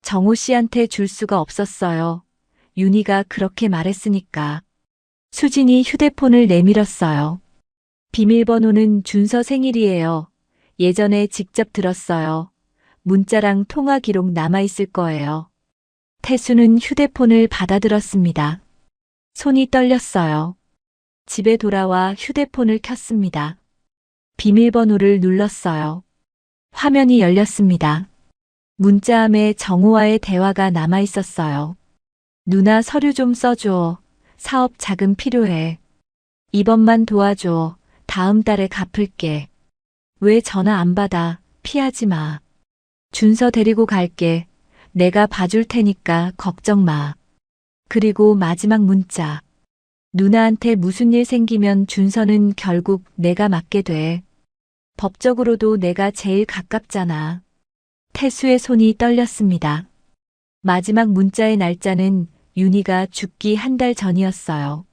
정호 씨한테 줄 수가 없었어요. 윤희가 그렇게 말했으니까. 수진이 휴대폰을 내밀었어요. 비밀번호는 준서 생일이에요. 예전에 직접 들었어요. 문자랑 통화 기록 남아있을 거예요. 태수는 휴대폰을 받아들었습니다. 손이 떨렸어요. 집에 돌아와 휴대폰을 켰습니다. 비밀번호를 눌렀어요. 화면이 열렸습니다. 문자함에 정호와의 대화가 남아있었어요. 누나 서류 좀 써줘. 사업 자금 필요해. 이번만 도와줘. 다음 달에 갚을게. 왜 전화 안 받아? 피하지 마. 준서 데리고 갈게. 내가 봐줄 테니까 걱정 마. 그리고 마지막 문자. 누나한테 무슨 일 생기면 준서는 결국 내가 맡게 돼. 법적으로도 내가 제일 가깝잖아. 태수의 손이 떨렸습니다. 마지막 문자의 날짜는 윤희가 죽기 한 달 전이었어요.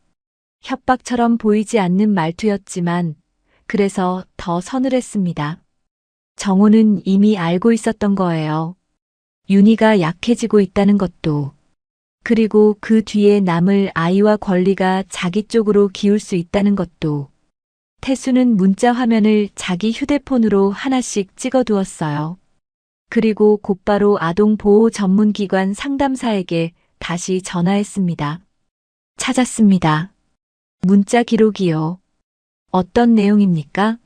협박처럼 보이지 않는 말투였지만 그래서 더 서늘했습니다. 정호는 이미 알고 있었던 거예요. 윤희가 약해지고 있다는 것도. 그리고 그 뒤에 남을 아이와 권리가 자기 쪽으로 기울 수 있다는 것도. 태수는 문자 화면을 자기 휴대폰으로 하나씩 찍어두었어요. 그리고 곧바로 아동보호 전문기관 상담사에게 다시 전화했습니다. 찾았습니다. 문자 기록이요. 어떤 내용입니까?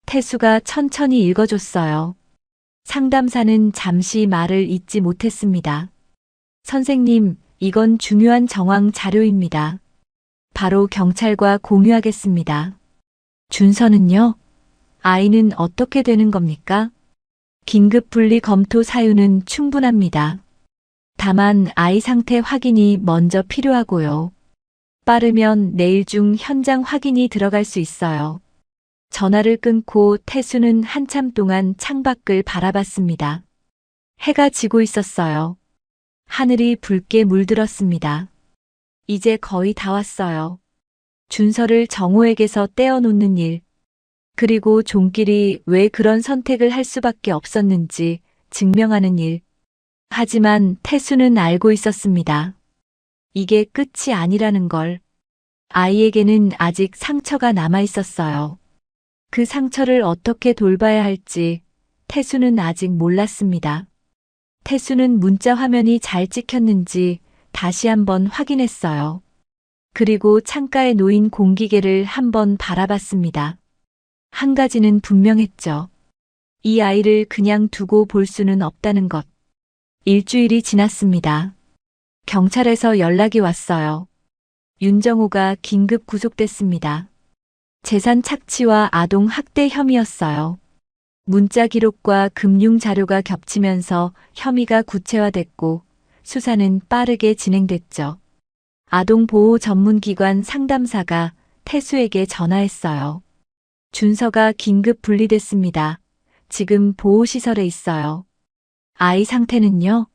태수가 천천히 읽어줬어요. 상담사는 잠시 말을 잇지 못했습니다. 선생님, 이건 중요한 정황 자료입니다. 바로 경찰과 공유하겠습니다. 준서는요? 아이는 어떻게 되는 겁니까? 긴급 분리 검토 사유는 충분합니다. 다만 아이 상태 확인이 먼저 필요하고요. 빠르면 내일 중 현장 확인이 들어갈 수 있어요. 전화를 끊고 태수는 한참 동안 창밖을 바라봤습니다. 해가 지고 있었어요. 하늘이 붉게 물들었습니다. 이제 거의 다 왔어요. 준서를 정호에게서 떼어놓는 일, 그리고 종길이 왜 그런 선택을 할 수밖에 없었는지 증명하는 일. 하지만 태수는 알고 있었습니다. 이게 끝이 아니라는 걸. 아이에게는 아직 상처가 남아 있었어요. 그 상처를 어떻게 돌봐야 할지 태수는 아직 몰랐습니다. 태수는 문자 화면이 잘 찍혔는지 다시 한번 확인했어요. 그리고 창가에 놓인 공기계를 한번 바라봤습니다. 한 가지는 분명했죠. 이 아이를 그냥 두고 볼 수는 없다는 것. 일주일이 지났습니다. 경찰에서 연락이 왔어요. 윤정호가 긴급 구속됐습니다. 재산 착취와 아동 학대 혐의였어요. 문자 기록과 금융 자료가 겹치면서 혐의가 구체화됐고 수사는 빠르게 진행됐죠. 아동보호 전문기관 상담사가 태수에게 전화했어요. 준서가 긴급 분리됐습니다. 지금 보호시설에 있어요. 아이 상태는요?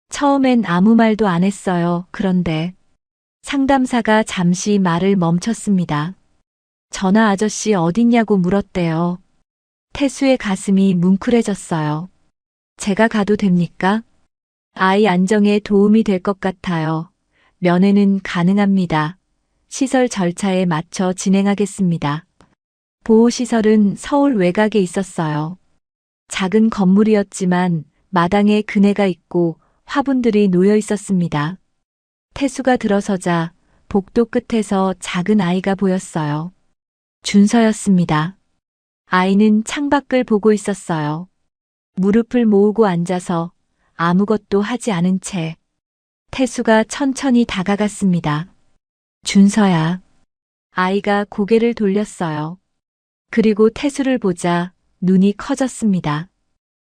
처음엔 아무 말도 안 했어요. 그런데 상담사가 잠시 말을 멈췄습니다. 전화 아저씨 어딨냐고 물었대요. 태수의 가슴이 뭉클해졌어요. 제가 가도 됩니까? 아이 안정에 도움이 될 것 같아요. 면회는 가능합니다. 시설 절차에 맞춰 진행하겠습니다. 보호시설은 서울 외곽에 있었어요. 작은 건물이었지만 마당에 그네가 있고 화분들이 놓여 있었습니다. 태수가 들어서자 복도 끝에서 작은 아이가 보였어요. 준서였습니다. 아이는 창밖을 보고 있었어요. 무릎을 모으고 앉아서 아무것도 하지 않은 채 태수가 천천히 다가갔습니다. 준서야. 아이가 고개를 돌렸어요. 그리고 태수를 보자 눈이 커졌습니다.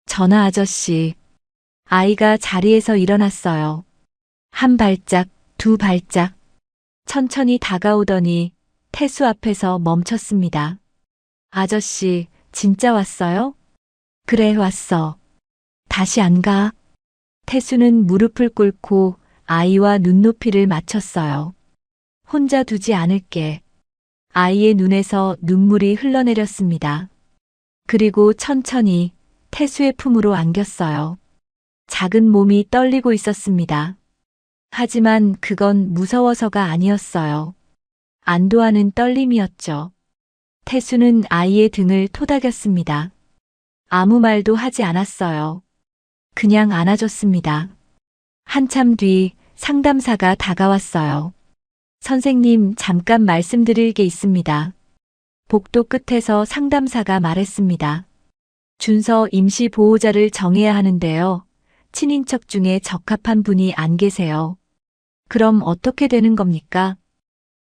전하 아저씨. 아이가 자리에서 일어났어요. 한 발짝, 두 발짝. 천천히 다가오더니 태수 앞에서 멈췄습니다. 아저씨, 진짜 왔어요? 그래, 왔어. 다시 안 가? 태수는 무릎을 꿇고 아이와 눈높이를 맞췄어요. 혼자 두지 않을게. 아이의 눈에서 눈물이 흘러내렸습니다. 그리고 천천히 태수의 품으로 안겼어요. 작은 몸이 떨리고 있었습니다. 하지만 그건 무서워서가 아니었어요. 안도하는 떨림이었죠. 태수는 아이의 등을 토닥였습니다. 아무 말도 하지 않았어요. 그냥 안아줬습니다. 한참 뒤 상담사가 다가왔어요. 선생님, 잠깐 말씀드릴 게 있습니다. 복도 끝에서 상담사가 말했습니다. 준서 임시 보호자를 정해야 하는데요. 친인척 중에 적합한 분이 안 계세요. 그럼 어떻게 되는 겁니까?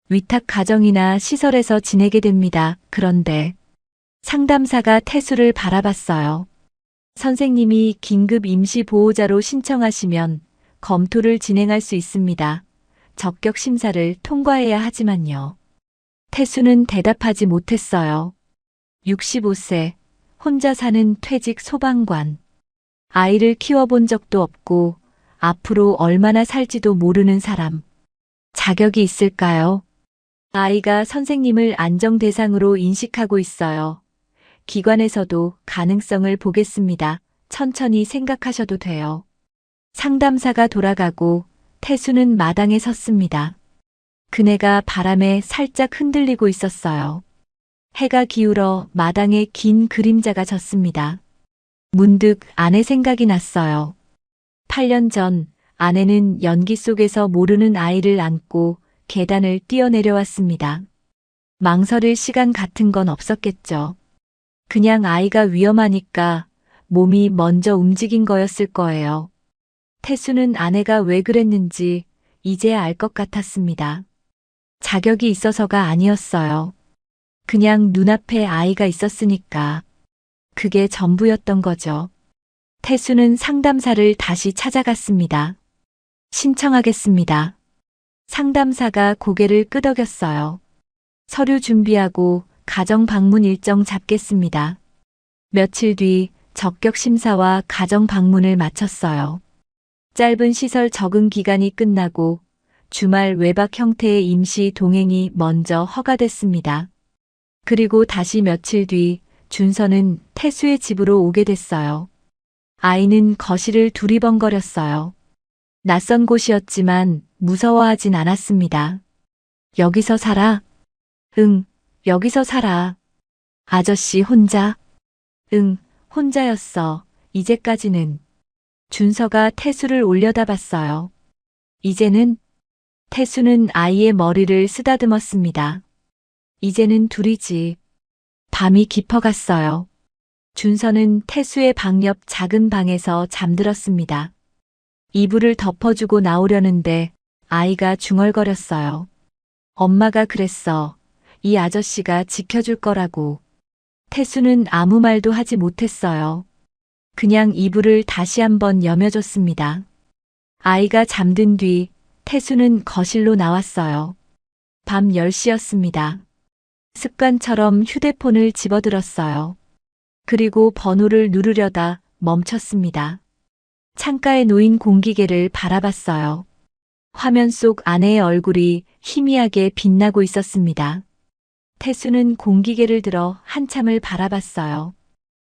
위탁 가정이나 시설에서 지내게 됩니다. 그런데 상담사가 태수를 바라봤어요. 선생님이 긴급 임시 보호자로 신청하시면 검토를 진행할 수 있습니다. 적격 심사를 통과해야 하지만요. 태수는 대답하지 못했어요. 65세, 혼자 사는 퇴직 소방관. 아이를 키워본 적도 없고 앞으로 얼마나 살지도 모르는 사람. 자격이 있을까요? 아이가 선생님을 안정 대상으로 인식하고 있어요. 기관에서도 가능성을 보겠습니다. 천천히 생각하셔도 돼요. 상담사가 돌아가고 태수는 마당에 섰습니다. 그네가 바람에 살짝 흔들리고 있었어요. 해가 기울어 마당에 긴 그림자가 졌습니다. 문득 아내 생각이 났어요. 8년 전 아내는 연기 속에서 모르는 아이를 안고 계단을 뛰어내려왔습니다. 망설일 시간 같은 건 없었겠죠. 그냥 아이가 위험하니까 몸이 먼저 움직인 거였을 거예요. 태수는 아내가 왜 그랬는지 이제야 알 것 같았습니다. 자격이 있어서가 아니었어요. 그냥 눈앞에 아이가 있었으니까. 그게 전부였던 거죠. 태수는 상담사를 다시 찾아갔습니다. 신청하겠습니다. 상담사가 고개를 끄덕였어요. 서류 준비하고 가정 방문 일정 잡겠습니다. 며칠 뒤 적격 심사와 가정 방문을 마쳤어요. 짧은 시설 적응 기간이 끝나고 주말 외박 형태의 임시 동행이 먼저 허가됐습니다. 그리고 다시 며칠 뒤 준서는 태수의 집으로 오게 됐어요. 아이는 거실을 두리번거렸어요. 낯선 곳이었지만 무서워하진 않았습니다. 여기서 살아? 응, 여기서 살아. 아저씨 혼자? 응, 혼자였어. 이제까지는. 준서가 태수를 올려다봤어요. 이제는? 태수는 아이의 머리를 쓰다듬었습니다. 이제는 둘이지. 밤이 깊어갔어요. 준서는 태수의 방 옆 작은 방에서 잠들었습니다. 이불을 덮어주고 나오려는데 아이가 중얼거렸어요. 엄마가 그랬어. 이 아저씨가 지켜줄 거라고. 태수는 아무 말도 하지 못했어요. 그냥 이불을 다시 한번 여며줬습니다. 아이가 잠든 뒤 태수는 거실로 나왔어요. 밤 10시였습니다. 습관처럼 휴대폰을 집어들었어요. 그리고 번호를 누르려다 멈췄습니다. 창가에 놓인 공기계를 바라봤어요. 화면 속 아내의 얼굴이 희미하게 빛나고 있었습니다. 태수는 공기계를 들어 한참을 바라봤어요.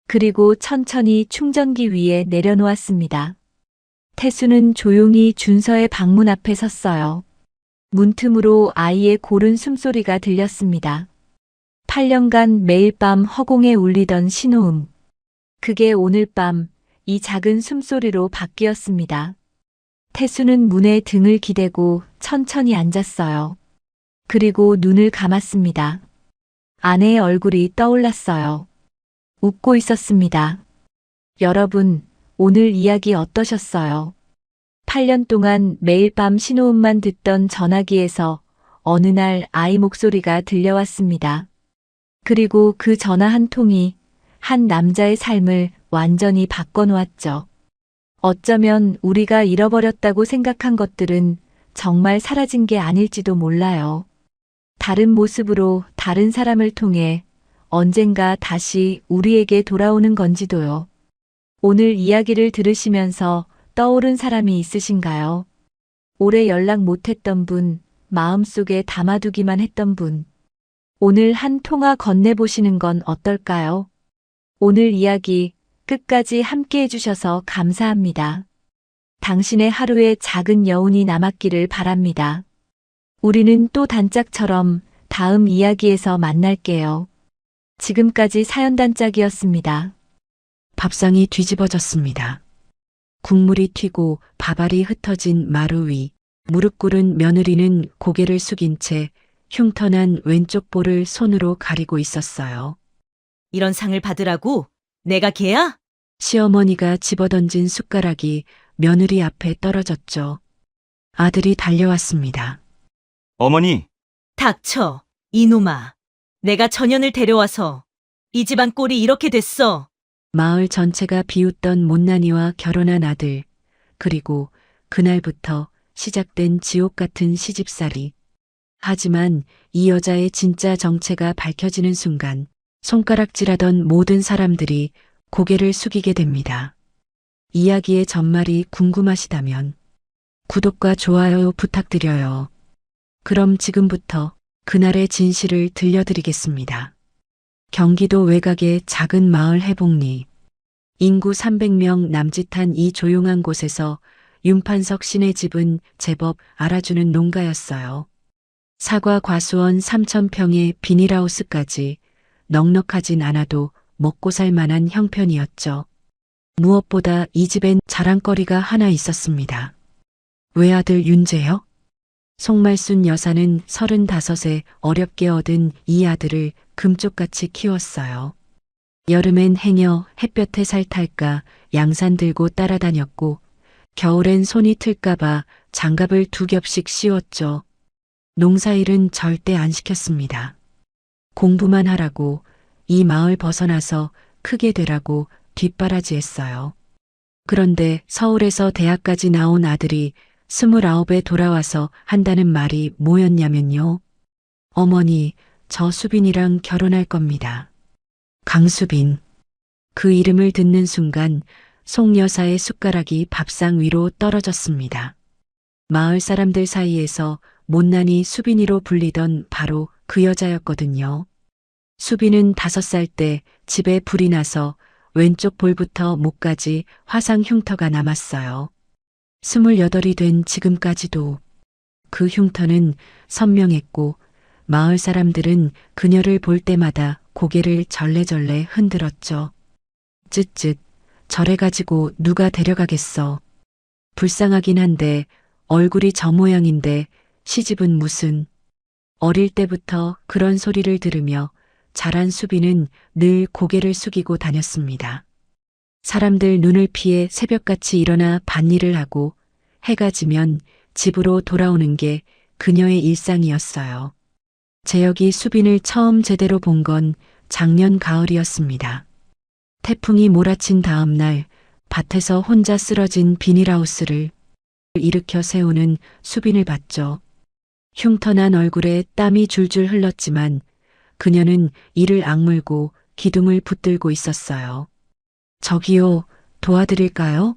그리고 천천히 충전기 위에 내려놓았습니다. 태수는 조용히 준서의 방문 앞에 섰어요. 문틈으로 아이의 고른 숨소리가 들렸습니다. 8년간 매일 밤 허공에 울리던 신호음. 그게 오늘 밤 이 작은 숨소리로 바뀌었습니다. 태수는 문에 등을 기대고 천천히 앉았어요. 그리고 눈을 감았습니다. 아내의 얼굴이 떠올랐어요. 웃고 있었습니다. 여러분, 오늘 이야기 어떠셨어요? 8년 동안 매일 밤 신호음만 듣던 전화기에서 어느 날 아이 목소리가 들려왔습니다. 그리고 그 전화 한 통이 한 남자의 삶을 완전히 바꿔놓았죠. 어쩌면 우리가 잃어버렸다고 생각한 것들은 정말 사라진 게 아닐지도 몰라요. 다른 모습으로 다른 사람을 통해 언젠가 다시 우리에게 돌아오는 건지도요. 오늘 이야기를 들으시면서 떠오른 사람이 있으신가요? 오래 연락 못했던 분, 마음속에 담아두기만 했던 분. 오늘 한 통화 건네보시는 건 어떨까요? 오늘 이야기 끝까지 함께 해주셔서 감사합니다. 당신의 하루에 작은 여운이 남았기를 바랍니다. 우리는 또 단짝처럼 다음 이야기에서 만날게요. 지금까지 사연단짝이었습니다. 밥상이 뒤집어졌습니다. 국물이 튀고 밥알이 흩어진 마루 위, 무릎 꿇은 며느리는 고개를 숙인 채 흉터난 왼쪽 볼을 손으로 가리고 있었어요. 이런 상을 받으라고? 내가 걔야? 시어머니가 집어던진 숟가락이 며느리 앞에 떨어졌죠. 아들이 달려왔습니다. 어머니, 닥쳐, 이놈아. 내가 전현을 데려와서 이 집안 꼴이 이렇게 됐어. 마을 전체가 비웃던 못난이와 결혼한 아들, 그리고 그날부터 시작된 지옥 같은 시집살이. 하지만 이 여자의 진짜 정체가 밝혀지는 순간 손가락질하던 모든 사람들이 고개를 숙이게 됩니다. 이야기의 전말이 궁금하시다면 구독과 좋아요 부탁드려요. 그럼 지금부터 그날의 진실을 들려드리겠습니다. 경기도 외곽의 작은 마을 해복리. 인구 300명 남짓한 이 조용한 곳에서 윤판석 씨네 집은 제법 알아주는 농가였어요. 사과 과수원 3,000평의 비닐하우스까지 넉넉하진 않아도 먹고 살 만한 형편이었죠. 무엇보다 이 집엔 자랑거리가 하나 있었습니다. 외아들 윤재혁? 송말순 여사는 35에 어렵게 얻은 이 아들을 금쪽같이 키웠어요. 여름엔 행여 햇볕에 살탈까 양산 들고 따라다녔고 겨울엔 손이 틀까봐 장갑을 2겹씩 씌웠죠. 농사일은 절대 안 시켰습니다. 공부만 하라고, 이 마을 벗어나서 크게 되라고 뒷바라지했어요. 그런데 서울에서 대학까지 나온 아들이 29에 돌아와서 한다는 말이 뭐였냐면요. 어머니, 저 수빈이랑 결혼할 겁니다. 강수빈. 그 이름을 듣는 순간 송 여사의 숟가락이 밥상 위로 떨어졌습니다. 마을 사람들 사이에서 못난이 수빈이로 불리던 바로 그 여자였거든요. 수빈은 5살 때 집에 불이 나서 왼쪽 볼부터 목까지 화상 흉터가 남았어요. 28이 된 지금까지도 그 흉터는 선명했고 마을 사람들은 그녀를 볼 때마다 고개를 절레절레 흔들었죠. 쯧쯧, 저래가지고 누가 데려가겠어. 불쌍하긴 한데 얼굴이 저 모양인데 시집은 무슨. 어릴 때부터 그런 소리를 들으며 자란 수빈은 늘 고개를 숙이고 다녔습니다. 사람들 눈을 피해 새벽같이 일어나 밭일을 하고 해가 지면 집으로 돌아오는 게 그녀의 일상이었어요. 재혁이 수빈을 처음 제대로 본 건 작년 가을이었습니다. 태풍이 몰아친 다음 날 밭에서 혼자 쓰러진 비닐하우스를 일으켜 세우는 수빈을 봤죠. 흉터난 얼굴에 땀이 줄줄 흘렀지만 그녀는 이를 악물고 기둥을 붙들고 있었어요. 저기요, 도와드릴까요?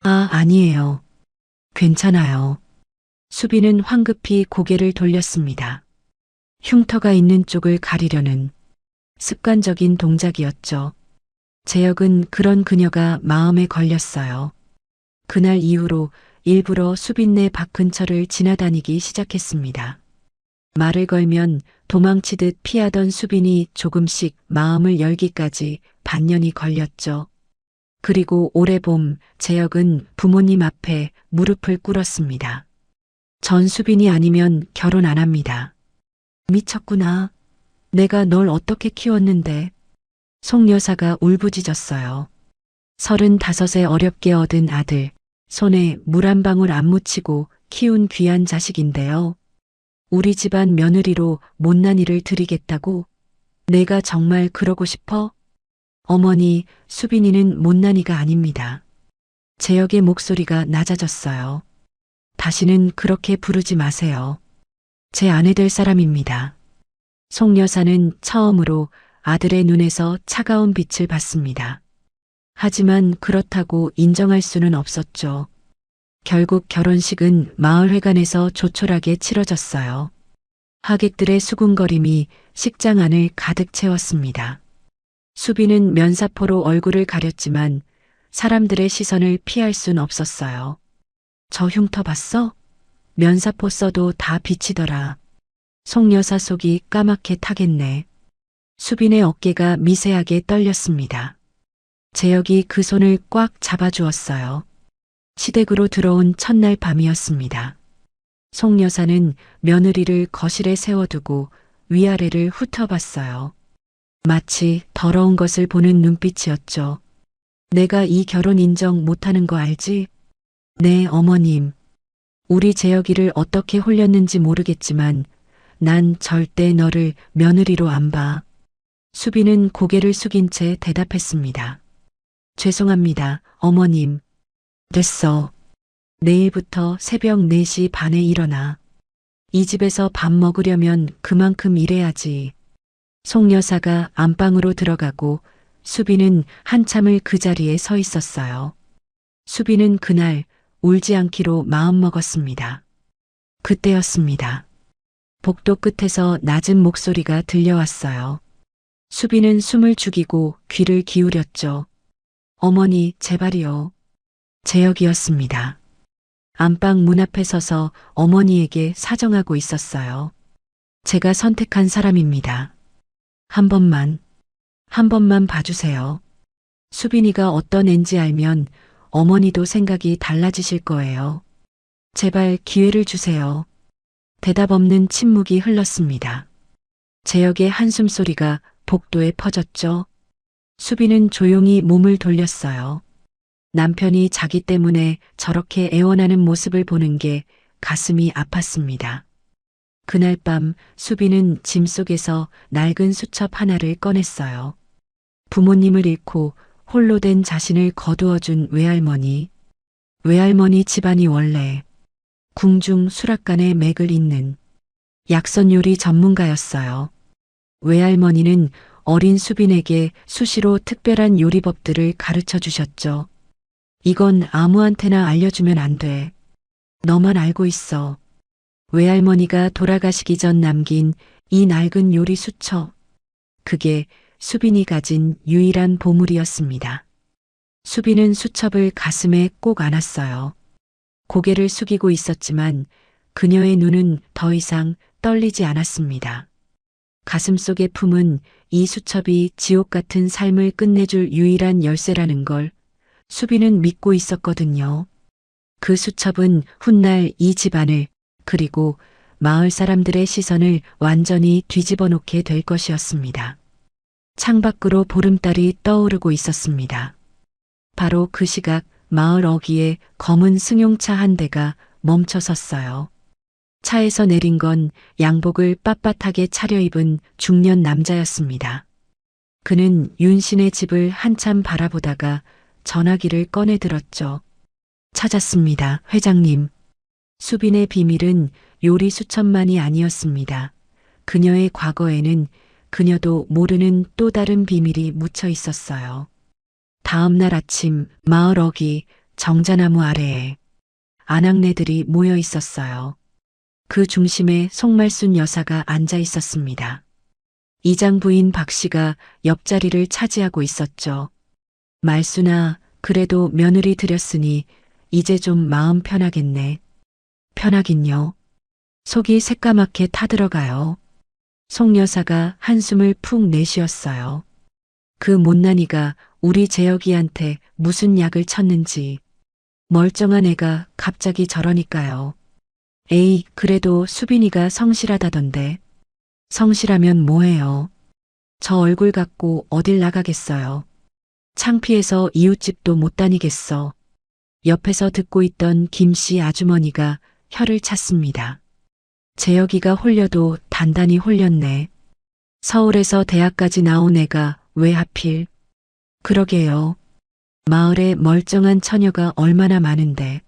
아, 아니에요. 괜찮아요. 수빈은 황급히 고개를 돌렸습니다. 흉터가 있는 쪽을 가리려는 습관적인 동작이었죠. 재혁은 그런 그녀가 마음에 걸렸어요. 그날 이후로 일부러 수빈네 밭 근처를 지나다니기 시작했습니다. 말을 걸면 도망치듯 피하던 수빈이 조금씩 마음을 열기까지 반년이 걸렸죠. 그리고 올해 봄 재혁은 부모님 앞에 무릎을 꿇었습니다. 전 수빈이 아니면 결혼 안 합니다. 미쳤구나. 내가 널 어떻게 키웠는데. 송 여사가 울부짖었어요. 35에 어렵게 얻은 아들, 손에 물 한 방울 안 묻히고 키운 귀한 자식인데요. 우리 집안 며느리로 못난 일을 드리겠다고? 내가 정말 그러고 싶어? 어머니, 수빈이는 못난이가 아닙니다. 재혁의 목소리가 낮아졌어요. 다시는 그렇게 부르지 마세요. 제 아내 될 사람입니다. 송 여사는 처음으로 아들의 눈에서 차가운 빛을 봤습니다. 하지만 그렇다고 인정할 수는 없었죠. 결국 결혼식은 마을회관에서 조촐하게 치러졌어요. 하객들의 수군거림이 식장 안을 가득 채웠습니다. 수빈은 면사포로 얼굴을 가렸지만 사람들의 시선을 피할 순 없었어요. 저 흉터 봤어? 면사포 써도 다 비치더라. 송 여사 속이 까맣게 타겠네. 수빈의 어깨가 미세하게 떨렸습니다. 재혁이 그 손을 꽉 잡아주었어요. 시댁으로 들어온 첫날 밤이었습니다. 송 여사는 며느리를 거실에 세워두고 위아래를 훑어봤어요. 마치 더러운 것을 보는 눈빛이었죠. 내가 이 결혼 인정 못하는 거 알지? 네, 어머님. 우리 재혁이를 어떻게 홀렸는지 모르겠지만 난 절대 너를 며느리로 안 봐. 수빈은 고개를 숙인 채 대답했습니다. 죄송합니다, 어머님. 됐어. 내일부터 새벽 4시 반에 일어나. 이 집에서 밥 먹으려면 그만큼 일해야지. 송 여사가 안방으로 들어가고 수빈은 한참을 그 자리에 서 있었어요. 수빈은 그날 울지 않기로 마음먹었습니다. 그때였습니다. 복도 끝에서 낮은 목소리가 들려왔어요. 수빈은 숨을 죽이고 귀를 기울였죠. 어머니, 제발이요. 재혁이었습니다. 안방 문 앞에 서서 어머니에게 사정하고 있었어요. 제가 선택한 사람입니다. 한 번만 봐주세요. 수빈이가 어떤 앤지 알면 어머니도 생각이 달라지실 거예요. 제발 기회를 주세요. 대답 없는 침묵이 흘렀습니다. 재혁의 한숨 소리가 복도에 퍼졌죠. 수빈은 조용히 몸을 돌렸어요. 남편이 자기 때문에 저렇게 애원하는 모습을 보는 게 가슴이 아팠습니다. 그날 밤 수빈은 짐 속에서 낡은 수첩 하나를 꺼냈어요. 부모님을 잃고 홀로 된 자신을 거두어준 외할머니. 외할머니 집안이 원래 궁중 수락관의 맥을 잇는 약선 요리 전문가였어요. 외할머니는 어린 수빈에게 수시로 특별한 요리법들을 가르쳐 주셨죠. 이건 아무한테나 알려주면 안 돼. 너만 알고 있어. 외할머니가 돌아가시기 전 남긴 이 낡은 요리 수첩. 그게 수빈이 가진 유일한 보물이었습니다. 수빈은 수첩을 가슴에 꼭 안았어요. 고개를 숙이고 있었지만 그녀의 눈은 더 이상 떨리지 않았습니다. 가슴 속에 품은 이 수첩이 지옥 같은 삶을 끝내줄 유일한 열쇠라는 걸 수빈은 믿고 있었거든요. 그 수첩은 훗날 이 집안을 그리고 마을 사람들의 시선을 완전히 뒤집어 놓게 될 것이었습니다. 창밖으로 보름달이 떠오르고 있었습니다. 바로 그 시각 마을 어귀에 검은 승용차 한 대가 멈춰 섰어요. 차에서 내린 건 양복을 빳빳하게 차려입은 중년 남자였습니다. 그는 윤신의 집을 한참 바라보다가 전화기를 꺼내 들었죠. 찾았습니다, 회장님. 수빈의 비밀은 요리 수첩만이 아니었습니다. 그녀의 과거에는 그녀도 모르는 또 다른 비밀이 묻혀 있었어요. 다음 날 아침 마을 어귀 정자나무 아래에 아낙네들이 모여 있었어요. 그 중심에 송말순 여사가 앉아 있었습니다. 이장 부인 박 씨가 옆자리를 차지하고 있었죠. 말순아, 그래도 며느리 들였으니 이제 좀 마음 편하겠네. 편하긴요. 속이 새까맣게 타들어가요. 송 여사가 한숨을 푹 내쉬었어요. 그 못난이가 우리 재혁이한테 무슨 약을 쳤는지. 멀쩡한 애가 갑자기 저러니까요. 에이, 그래도 수빈이가 성실하다던데. 성실하면 뭐해요. 저 얼굴 갖고 어딜 나가겠어요. 창피해서 이웃집도 못 다니겠어. 옆에서 듣고 있던 김씨 아주머니가 혀를 찼습니다. 재혁이가 홀려도 단단히 홀렸네. 서울에서 대학까지 나온 애가 왜 하필. 그러게요. 마을에 멀쩡한 처녀가 얼마나 많은데.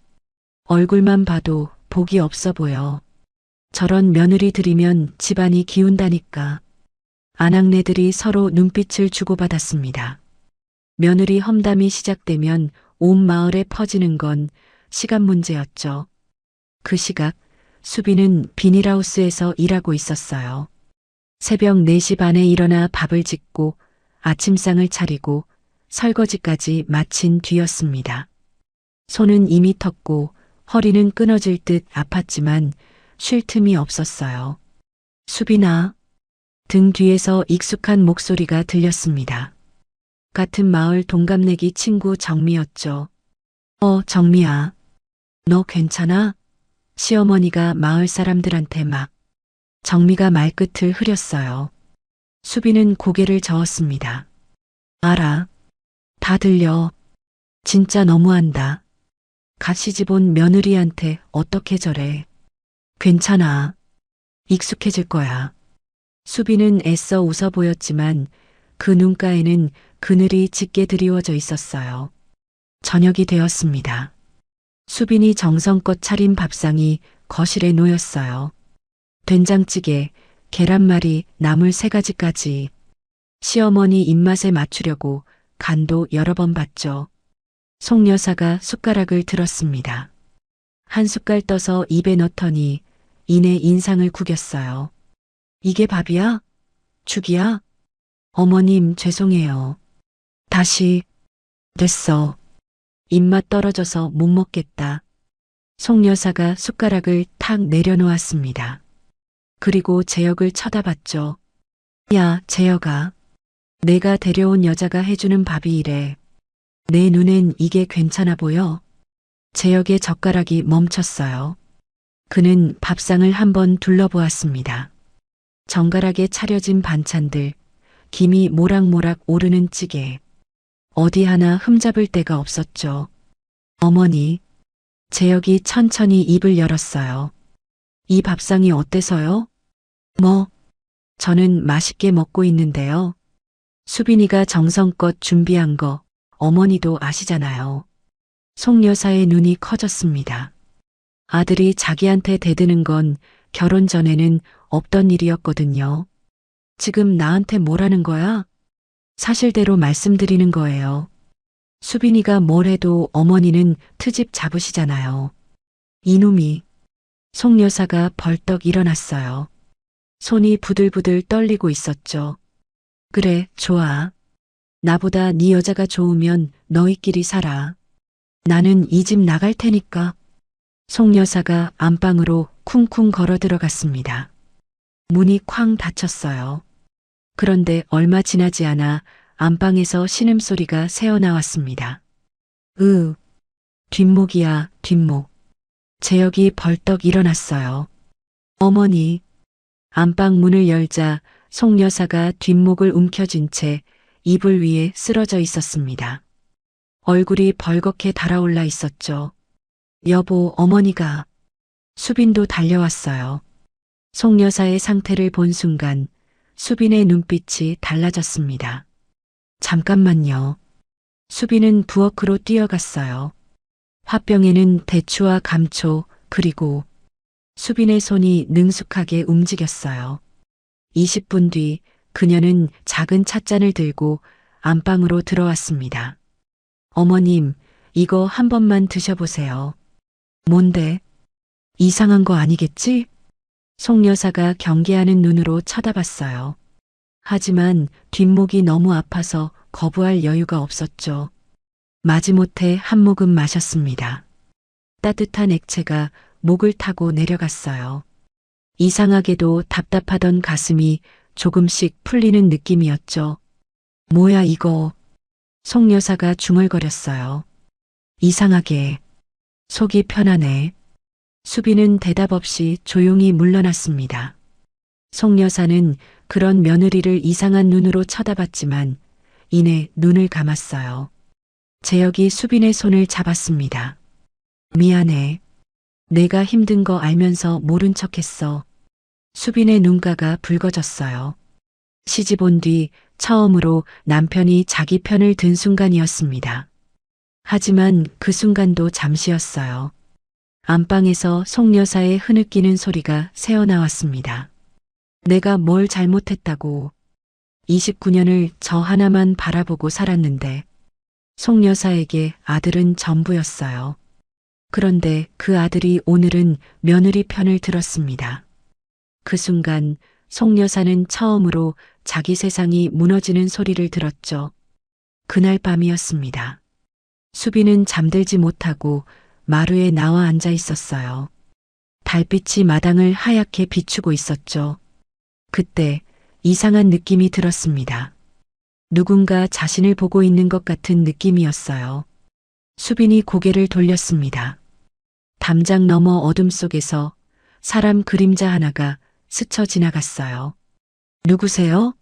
얼굴만 봐도 복이 없어 보여. 저런 며느리 들이면 집안이 기운다니까. 아낙네들이 서로 눈빛을 주고받았습니다. 며느리 험담이 시작되면 온 마을에 퍼지는 건 시간 문제였죠. 그 시각 수빈은 비닐하우스에서 일하고 있었어요. 새벽 4시 반에 일어나 밥을 짓고 아침상을 차리고 설거지까지 마친 뒤였습니다. 손은 이미 텄고 허리는 끊어질 듯 아팠지만 쉴 틈이 없었어요. 수빈아. 등 뒤에서 익숙한 목소리가 들렸습니다. 같은 마을 동갑내기 친구 정미였죠. 정미야. 너 괜찮아? 시어머니가 마을 사람들한테 막. 정미가 말끝을 흐렸어요. 수빈은 고개를 저었습니다. 알아. 다 들려. 진짜 너무한다. 갓 시집온 며느리한테 어떻게 저래. 괜찮아. 익숙해질 거야. 수빈은 애써 웃어 보였지만 그 눈가에는 그늘이 짙게 드리워져 있었어요. 저녁이 되었습니다. 수빈이 정성껏 차린 밥상이 거실에 놓였어요. 된장찌개, 계란말이, 나물 3가지까지. 시어머니 입맛에 맞추려고 간도 여러 번 봤죠. 송 여사가 숟가락을 들었습니다. 한 숟갈 떠서 입에 넣더니 이내 인상을 구겼어요. 이게 밥이야? 죽이야? 어머님, 죄송해요. 다시. 됐어. 입맛 떨어져서 못 먹겠다. 송 여사가 숟가락을 탁 내려놓았습니다. 그리고 재혁을 쳐다봤죠. 야, 재혁아. 내가 데려온 여자가 해주는 밥이 이래. 내 눈엔 이게 괜찮아 보여? 재혁의 젓가락이 멈췄어요. 그는 밥상을 한번 둘러보았습니다. 정갈하게 차려진 반찬들, 김이 모락모락 오르는 찌개. 어디 하나 흠잡을 데가 없었죠. 어머니. 재혁이 천천히 입을 열었어요. 이 밥상이 어때서요? 저는 맛있게 먹고 있는데요. 수빈이가 정성껏 준비한 거 어머니도 아시잖아요. 송 여사의 눈이 커졌습니다. 아들이 자기한테 대드는 건 결혼 전에는 없던 일이었거든요. 지금 나한테 뭐라는 거야? 사실대로 말씀드리는 거예요. 수빈이가 뭘 해도 어머니는 트집 잡으시잖아요. 이놈이. 송 여사가 벌떡 일어났어요. 손이 부들부들 떨리고 있었죠. 그래, 좋아. 나보다 네 여자가 좋으면 너희끼리 살아. 나는 이 집 나갈 테니까. 송 여사가 안방으로 쿵쿵 걸어 들어갔습니다. 문이 쾅 닫혔어요. 그런데 얼마 지나지 않아 안방에서 신음소리가 새어나왔습니다. 뒷목이야, 뒷목. 재혁이 벌떡 일어났어요. 어머니. 안방 문을 열자 송 여사가 뒷목을 움켜쥔 채 이불 위에 쓰러져 있었습니다. 얼굴이 벌겋게 달아올라 있었죠. 여보, 어머니가. 수빈도 달려왔어요. 송 여사의 상태를 본 순간 수빈의 눈빛이 달라졌습니다. 잠깐만요. 수빈은 부엌으로 뛰어갔어요. 화병에는 대추와 감초 그리고 수빈의 손이 능숙하게 움직였어요. 20분 뒤 그녀는 작은 찻잔을 들고 안방으로 들어왔습니다. 어머님, 이거 한 번만 드셔보세요. 뭔데? 이상한 거 아니겠지? 송 여사가 경계하는 눈으로 쳐다봤어요. 하지만 뒷목이 너무 아파서 거부할 여유가 없었죠. 마지못해 한 모금 마셨습니다. 따뜻한 액체가 목을 타고 내려갔어요. 이상하게도 답답하던 가슴이 조금씩 풀리는 느낌이었죠. 뭐야 이거. 송 여사가 중얼거렸어요. 이상하게. 속이 편하네. 수빈은 대답 없이 조용히 물러났습니다. 송 여사는 그런 며느리를 이상한 눈으로 쳐다봤지만 이내 눈을 감았어요. 재혁이 수빈의 손을 잡았습니다. 미안해. 내가 힘든 거 알면서 모른 척했어. 수빈의 눈가가 붉어졌어요. 시집 온 뒤 처음으로 남편이 자기 편을 든 순간이었습니다. 하지만 그 순간도 잠시였어요. 안방에서 송 여사의 흐느끼는 소리가 새어나왔습니다. 내가 뭘 잘못했다고. 29년을 저 하나만 바라보고 살았는데 송 여사에게 아들은 전부였어요. 그런데 그 아들이 오늘은 며느리 편을 들었습니다. 그 순간 송 여사는 처음으로 자기 세상이 무너지는 소리를 들었죠. 그날 밤이었습니다. 수빈은 잠들지 못하고 마루에 나와 앉아 있었어요. 달빛이 마당을 하얗게 비추고 있었죠. 그때 이상한 느낌이 들었습니다. 누군가 자신을 보고 있는 것 같은 느낌이었어요. 수빈이 고개를 돌렸습니다. 담장 너머 어둠 속에서 사람 그림자 하나가 스쳐 지나갔어요. 누구세요?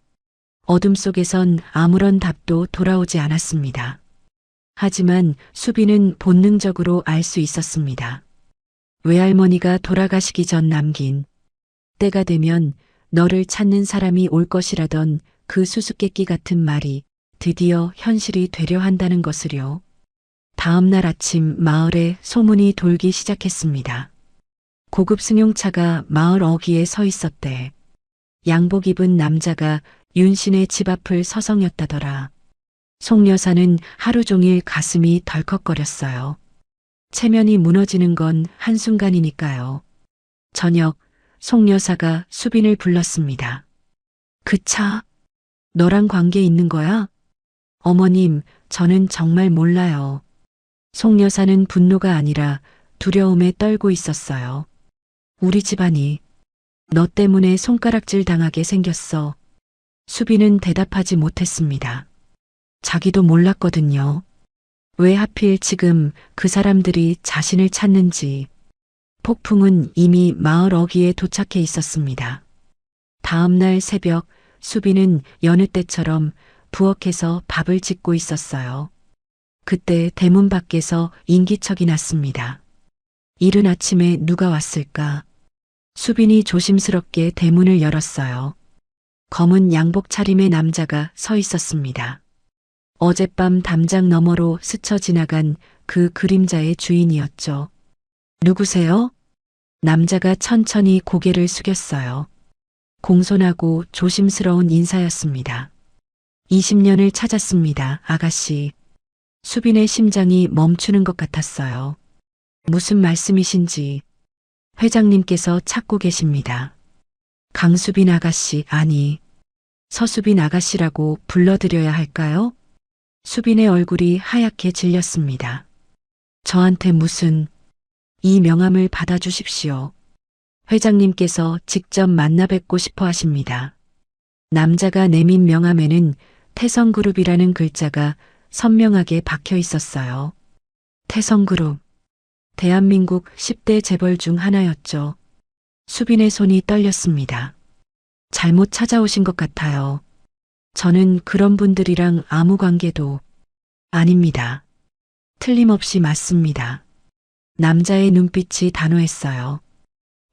어둠 속에선 아무런 답도 돌아오지 않았습니다. 하지만 수빈은 본능적으로 알 수 있었습니다. 외할머니가 돌아가시기 전 남긴 때가 되면 너를 찾는 사람이 올 것이라던 그 수수께끼 같은 말이 드디어 현실이 되려 한다는 것을요. 다음 날 아침 마을에 소문이 돌기 시작했습니다. 고급 승용차가 마을 어귀에 서 있었대. 양복 입은 남자가 윤신의 집 앞을 서성였다더라. 송 여사는 하루 종일 가슴이 덜컥거렸어요. 체면이 무너지는 건 한순간이니까요. 저녁, 송 여사가 수빈을 불렀습니다. 그 차, 너랑 관계 있는 거야? 어머님, 저는 정말 몰라요. 송 여사는 분노가 아니라 두려움에 떨고 있었어요. 우리 집안이 너 때문에 손가락질 당하게 생겼어. 수빈은 대답하지 못했습니다. 자기도 몰랐거든요. 왜 하필 지금 그 사람들이 자신을 찾는지. 폭풍은 이미 마을 어귀에 도착해 있었습니다. 다음 날 새벽 수빈은 여느 때처럼 부엌에서 밥을 짓고 있었어요. 그때 대문 밖에서 인기척이 났습니다. 이른 아침에 누가 왔을까? 수빈이 조심스럽게 대문을 열었어요. 검은 양복 차림의 남자가 서 있었습니다. 어젯밤 담장 너머로 스쳐 지나간 그 그림자의 주인이었죠. 누구세요? 남자가 천천히 고개를 숙였어요. 공손하고 조심스러운 인사였습니다. 20년을 찾았습니다, 아가씨. 수빈의 심장이 멈추는 것 같았어요. 무슨 말씀이신지. 회장님께서 찾고 계십니다. 강수빈 아가씨, 아니, 서수빈 아가씨라고 불러드려야 할까요? 수빈의 얼굴이 하얗게 질렸습니다. 저한테 무슨, 이 명함을 받아주십시오. 회장님께서 직접 만나 뵙고 싶어 하십니다. 남자가 내민 명함에는 태성그룹이라는 글자가 선명하게 박혀 있었어요. 태성그룹. 대한민국 10대 재벌 중 하나였죠. 수빈의 손이 떨렸습니다. 잘못 찾아오신 것 같아요. 저는 그런 분들이랑 아무 관계도 아닙니다. 틀림없이 맞습니다. 남자의 눈빛이 단호했어요.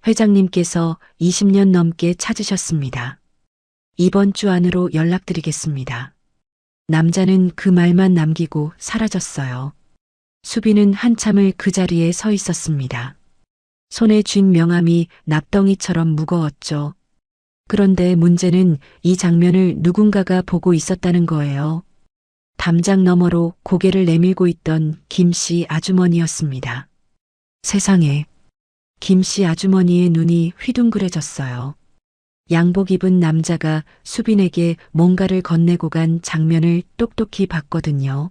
회장님께서 20년 넘게 찾으셨습니다. 이번 주 안으로 연락드리겠습니다. 남자는 그 말만 남기고 사라졌어요. 수빈은 한참을 그 자리에 서 있었습니다. 손에 쥔 명함이 납덩이처럼 무거웠죠. 그런데 문제는 이 장면을 누군가가 보고 있었다는 거예요. 담장 너머로 고개를 내밀고 있던 김씨 아주머니였습니다. 세상에, 김씨 아주머니의 눈이 휘둥그레졌어요. 양복 입은 남자가 수빈에게 뭔가를 건네고 간 장면을 똑똑히 봤거든요.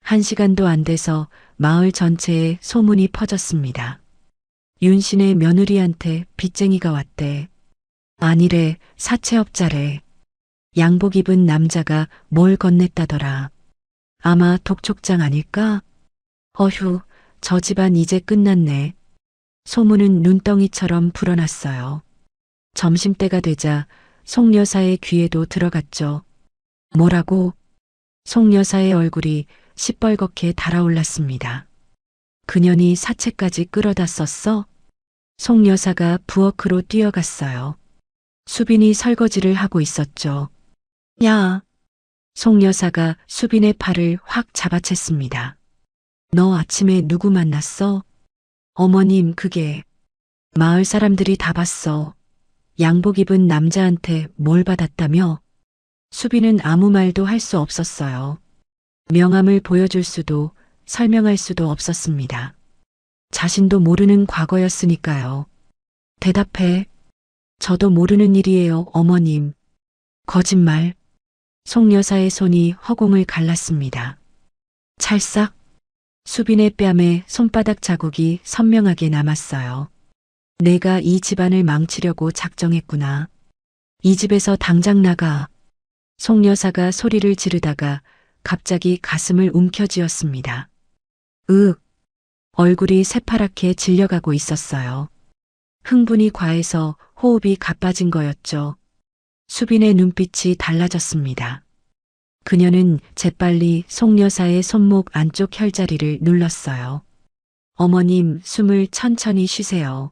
1시간도 안 돼서 마을 전체에 소문이 퍼졌습니다. 윤신의 며느리한테 빚쟁이가 왔대. 아니래, 사채업자래. 양복 입은 남자가 뭘 건넸다더라. 아마 독촉장 아닐까? 어휴, 저 집안 이제 끝났네. 소문은 눈덩이처럼 불어났어요. 점심때가 되자 송 여사의 귀에도 들어갔죠. 뭐라고? 송 여사의 얼굴이 시뻘겋게 달아올랐습니다. 그년이 사채까지 끌어다 썼어? 송 여사가 부엌으로 뛰어갔어요. 수빈이 설거지를 하고 있었죠. 야! 송 여사가 수빈의 팔을 확 잡아챘습니다. 너 아침에 누구 만났어? 어머님, 그게 마을 사람들이 다 봤어. 양복 입은 남자한테 뭘 받았다며? 수빈은 아무 말도 할 수 없었어요. 명함을 보여줄 수도 설명할 수도 없었습니다. 자신도 모르는 과거였으니까요. 대답해. 저도 모르는 일이에요, 어머님. 거짓말. 송 여사의 손이 허공을 갈랐습니다. 찰싹. 수빈의 뺨에 손바닥 자국이 선명하게 남았어요. 내가 이 집안을 망치려고 작정했구나. 이 집에서 당장 나가. 송 여사가 소리를 지르다가 갑자기 가슴을 움켜쥐었습니다. 얼굴이 새파랗게 질려가고 있었어요. 흥분이 과해서 호흡이 가빠진 거였죠. 수빈의 눈빛이 달라졌습니다. 그녀는 재빨리 송 여사의 손목 안쪽 혈자리를 눌렀어요. 어머님, 숨을 천천히 쉬세요.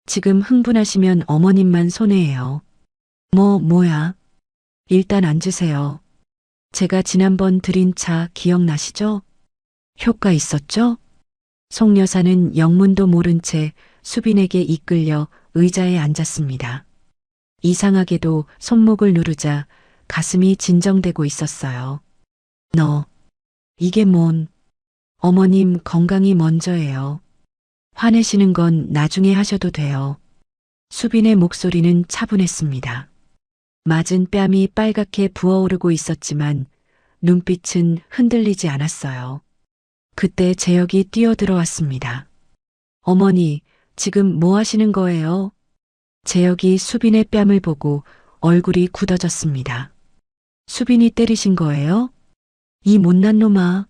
지금 흥분하시면 어머님만 손해예요. 뭐야? 일단 앉으세요. 제가 지난번 드린 차 기억나시죠? 효과 있었죠? 송 여사는 영문도 모른 채 수빈에게 이끌려 의자에 앉았습니다. 이상하게도 손목을 누르자 가슴이 진정되고 있었어요. 이게 뭔? 어머님 건강이 먼저예요. 화내시는 건 나중에 하셔도 돼요. 수빈의 목소리는 차분했습니다. 맞은 뺨이 빨갛게 부어오르고 있었지만 눈빛은 흔들리지 않았어요. 그때 재혁이 뛰어들어왔습니다. 어머니, 지금 뭐 하시는 거예요? 재혁이 수빈의 뺨을 보고 얼굴이 굳어졌습니다. 수빈이 때리신 거예요? 이 못난 놈아.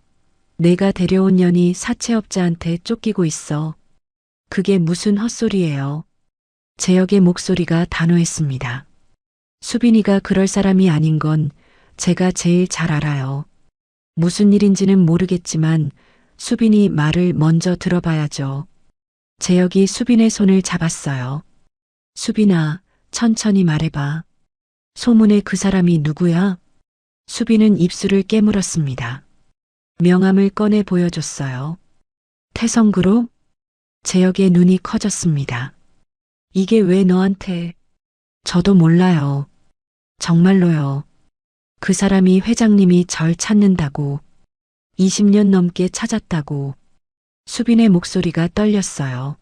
내가 데려온 년이 사채업자한테 쫓기고 있어. 그게 무슨 헛소리예요. 재혁의 목소리가 단호했습니다. 수빈이가 그럴 사람이 아닌 건 제가 제일 잘 알아요. 무슨 일인지는 모르겠지만 수빈이 말을 먼저 들어봐야죠. 재혁이 수빈의 손을 잡았어요. 수빈아, 천천히 말해봐. 소문의 그 사람이 누구야? 수빈은 입술을 깨물었습니다. 명함을 꺼내 보여줬어요. 태성그룹? 재혁의 눈이 커졌습니다. 이게 왜 너한테? 저도 몰라요. 정말로요. 그 사람이 회장님이 절 찾는다고. 20년 넘게 찾았다고. 수빈의 목소리가 떨렸어요.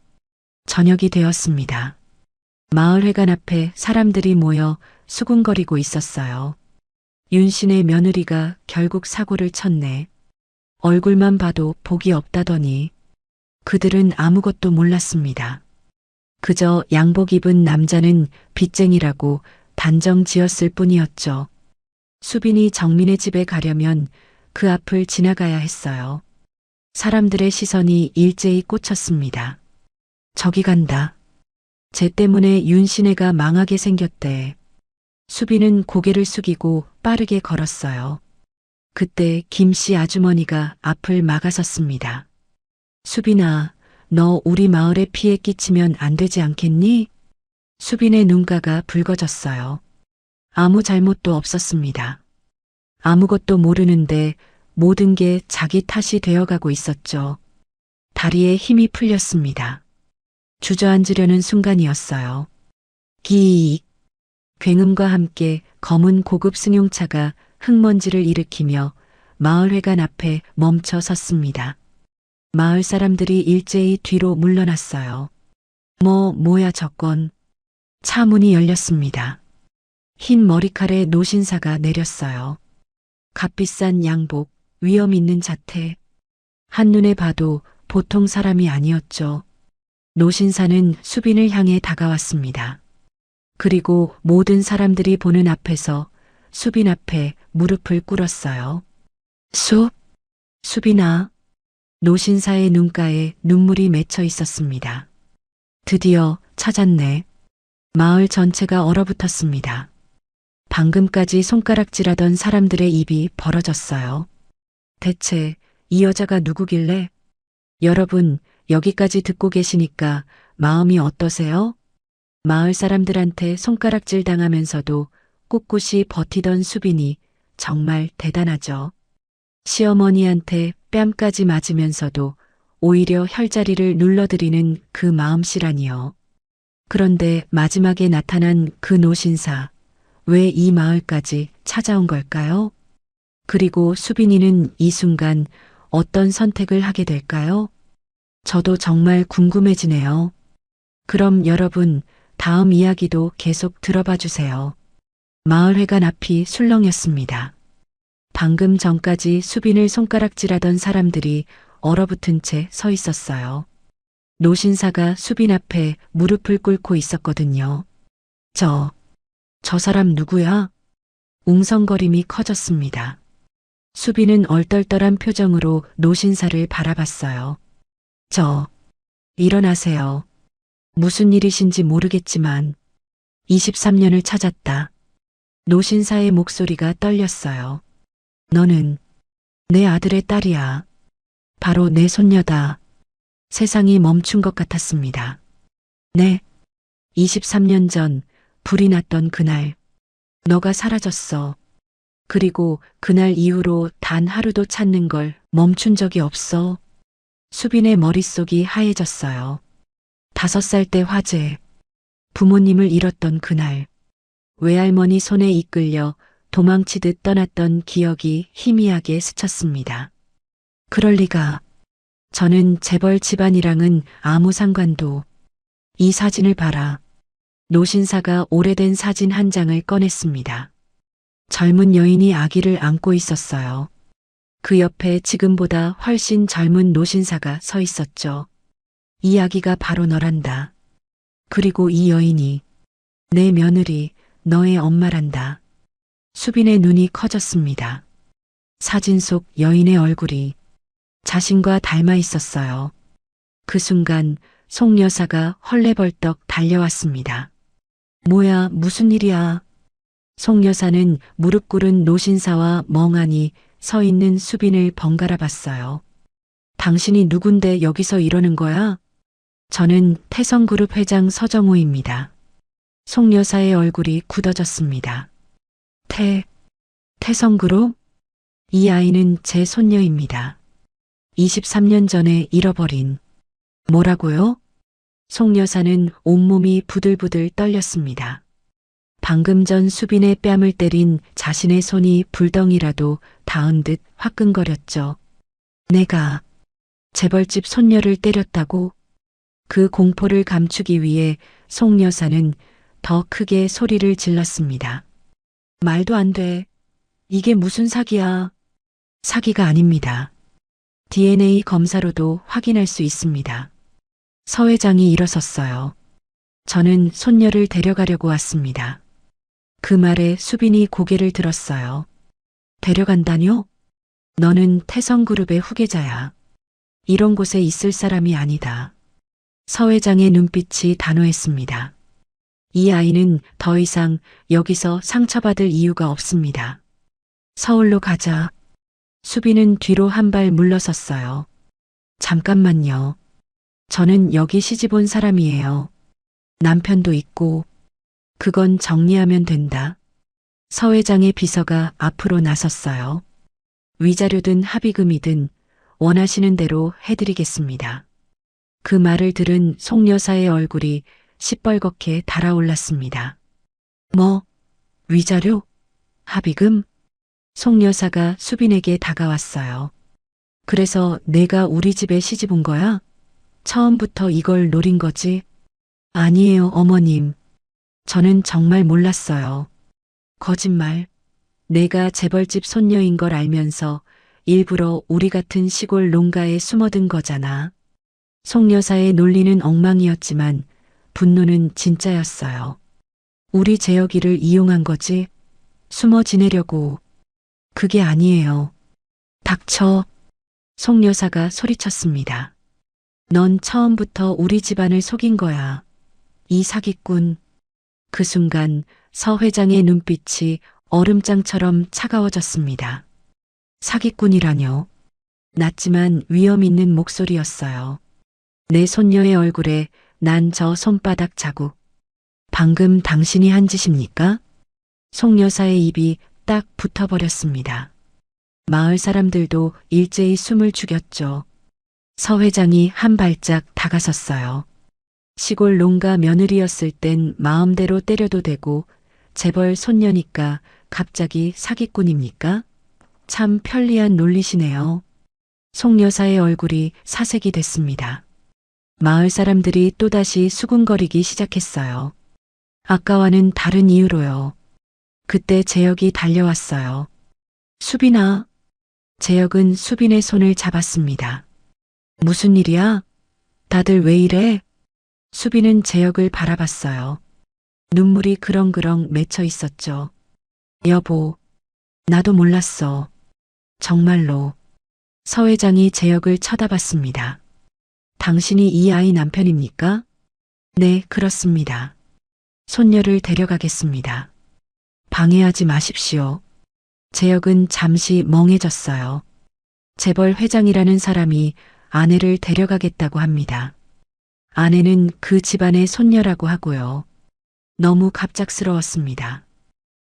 저녁이 되었습니다. 마을회관 앞에 사람들이 모여 수군거리고 있었어요. 윤신의 며느리가 결국 사고를 쳤네. 얼굴만 봐도 복이 없다더니. 그들은 아무것도 몰랐습니다. 그저 양복 입은 남자는 빚쟁이라고 단정 지었을 뿐이었죠. 수빈이 정민의 집에 가려면 그 앞을 지나가야 했어요. 사람들의 시선이 일제히 꽂혔습니다. 저기 간다. 쟤 때문에 윤신애가 망하게 생겼대. 수빈은 고개를 숙이고 빠르게 걸었어요. 그때 김씨 아주머니가 앞을 막아섰습니다. 수빈아, 너 우리 마을에 피해 끼치면 안 되지 않겠니? 수빈의 눈가가 붉어졌어요. 아무 잘못도 없었습니다. 아무것도 모르는데 모든 게 자기 탓이 되어가고 있었죠. 다리에 힘이 풀렸습니다. 주저앉으려는 순간이었어요. 기익. 굉음과 함께 검은 고급 승용차가 흙먼지를 일으키며 마을회관 앞에 멈춰 섰습니다. 마을 사람들이 일제히 뒤로 물러났어요. 뭐야 저건. 차 문이 열렸습니다. 흰 머리칼에 노신사가 내렸어요. 값비싼 양복, 위험 있는 자태. 한눈에 봐도 보통 사람이 아니었죠. 노신사는 수빈을 향해 다가왔습니다. 그리고 모든 사람들이 보는 앞에서 수빈 앞에 무릎을 꿇었어요. 수빈아. 노신사의 눈가에 눈물이 맺혀 있었습니다. 드디어 찾았네. 마을 전체가 얼어붙었습니다. 방금까지 손가락질하던 사람들의 입이 벌어졌어요. 대체 이 여자가 누구길래? 여러분, 여기까지 듣고 계시니까 마음이 어떠세요? 마을 사람들한테 손가락질 당하면서도 꿋꿋이 버티던 수빈이 정말 대단하죠. 시어머니한테 뺨까지 맞으면서도 오히려 혈자리를 눌러드리는 그 마음씨라니요. 그런데 마지막에 나타난 그 노신사, 왜 이 마을까지 찾아온 걸까요? 그리고 수빈이는 이 순간 어떤 선택을 하게 될까요? 저도 정말 궁금해지네요. 그럼 여러분, 다음 이야기도 계속 들어봐 주세요. 마을회관 앞이 술렁였습니다. 방금 전까지 수빈을 손가락질하던 사람들이 얼어붙은 채 서 있었어요. 노신사가 수빈 앞에 무릎을 꿇고 있었거든요. 저 사람 누구야? 웅성거림이 커졌습니다. 수빈은 얼떨떨한 표정으로 노신사를 바라봤어요. 일어나세요. 무슨 일이신지 모르겠지만 23년을 찾았다. 노신사의 목소리가 떨렸어요. 너는 내 아들의 딸이야. 바로 내 손녀다. 세상이 멈춘 것 같았습니다. 네. 23년 전 불이 났던 그날, 너가 사라졌어. 그리고 그날 이후로 단 하루도 찾는 걸 멈춘 적이 없어. 수빈의 머릿속이 하얘졌어요. 5살 때 화재, 부모님을 잃었던 그날, 외할머니 손에 이끌려 도망치듯 떠났던 기억이 희미하게 스쳤습니다. 그럴 리가. 저는 재벌 집안이랑은 아무 상관도. 이 사진을 봐라. 노신사가 오래된 사진 한 장을 꺼냈습니다. 젊은 여인이 아기를 안고 있었어요. 그 옆에 지금보다 훨씬 젊은 노신사가 서 있었죠. 이 아기가 바로 너란다. 그리고 이 여인이 내 며느리, 너의 엄마란다. 수빈의 눈이 커졌습니다. 사진 속 여인의 얼굴이 자신과 닮아 있었어요. 그 순간 송 여사가 헐레벌떡 달려왔습니다. 뭐야, 무슨 일이야? 송 여사는 무릎 꿇은 노신사와 멍하니 서 있는 수빈을 번갈아 봤어요. 당신이 누군데 여기서 이러는 거야? 저는 태성그룹 회장 서정호입니다. 송 여사의 얼굴이 굳어졌습니다. 태성그룹? 이 아이는 제 손녀입니다. 23년 전에 잃어버린. 뭐라고요? 송 여사는 온몸이 부들부들 떨렸습니다. 방금 전 수빈의 뺨을 때린 자신의 손이 불덩이라도 닿은 듯 화끈거렸죠. 내가 재벌집 손녀를 때렸다고? 그 공포를 감추기 위해 송 여사는 더 크게 소리를 질렀습니다. 말도 안 돼. 이게 무슨 사기야? 사기가 아닙니다. DNA 검사로도 확인할 수 있습니다. 서 회장이 일어섰어요. 저는 손녀를 데려가려고 왔습니다. 그 말에 수빈이 고개를 들었어요. 데려간다뇨? 너는 태성그룹의 후계자야. 이런 곳에 있을 사람이 아니다. 서 회장의 눈빛이 단호했습니다. 이 아이는 더 이상 여기서 상처받을 이유가 없습니다. 서울로 가자. 수빈은 뒤로 한 발 물러섰어요. 잠깐만요. 저는 여기 시집 온 사람이에요. 남편도 있고. 그건 정리하면 된다. 서 회장의 비서가 앞으로 나섰어요. 위자료든 합의금이든 원하시는 대로 해드리겠습니다. 그 말을 들은 송 여사의 얼굴이 시뻘겋게 달아올랐습니다. 뭐? 위자료? 합의금? 송 여사가 수빈에게 다가왔어요. 그래서 내가 우리 집에 시집 온 거야? 처음부터 이걸 노린 거지? 아니에요, 어머님. 저는 정말 몰랐어요. 거짓말. 내가 재벌집 손녀인 걸 알면서 일부러 우리 같은 시골 농가에 숨어든 거잖아. 송 여사의 논리는 엉망이었지만 분노는 진짜였어요. 우리 재혁이를 이용한 거지? 숨어 지내려고. 그게 아니에요. 닥쳐. 송 여사가 소리쳤습니다. 넌 처음부터 우리 집안을 속인 거야. 이 사기꾼. 그 순간 서 회장의 눈빛이 얼음장처럼 차가워졌습니다. 사기꾼이라뇨. 낮지만 위험 있는 목소리였어요. 내 손녀의 얼굴에 난 저 손바닥 자국. 방금 당신이 한 짓입니까? 송 여사의 입이 딱 붙어버렸습니다. 마을 사람들도 일제히 숨을 죽였죠. 서 회장이 한 발짝 다가섰어요. 시골 농가 며느리였을 땐 마음대로 때려도 되고 재벌 손녀니까 갑자기 사기꾼입니까? 참 편리한 논리시네요. 송 여사의 얼굴이 사색이 됐습니다. 마을 사람들이 또다시 수군거리기 시작했어요. 아까와는 다른 이유로요. 그때 재혁이 달려왔어요. 수빈아. 재혁은 수빈의 손을 잡았습니다. 무슨 일이야? 다들 왜 이래? 수빈은 재혁을 바라봤어요. 눈물이 그렁그렁 맺혀 있었죠. 여보, 나도 몰랐어. 정말로. 서 회장이 재혁을 쳐다봤습니다. 당신이 이 아이 남편입니까? 네, 그렇습니다. 손녀를 데려가겠습니다. 방해하지 마십시오. 재혁은 잠시 멍해졌어요. 재벌 회장이라는 사람이 아내를 데려가겠다고 합니다. 아내는 그 집안의 손녀라고 하고요. 너무 갑작스러웠습니다.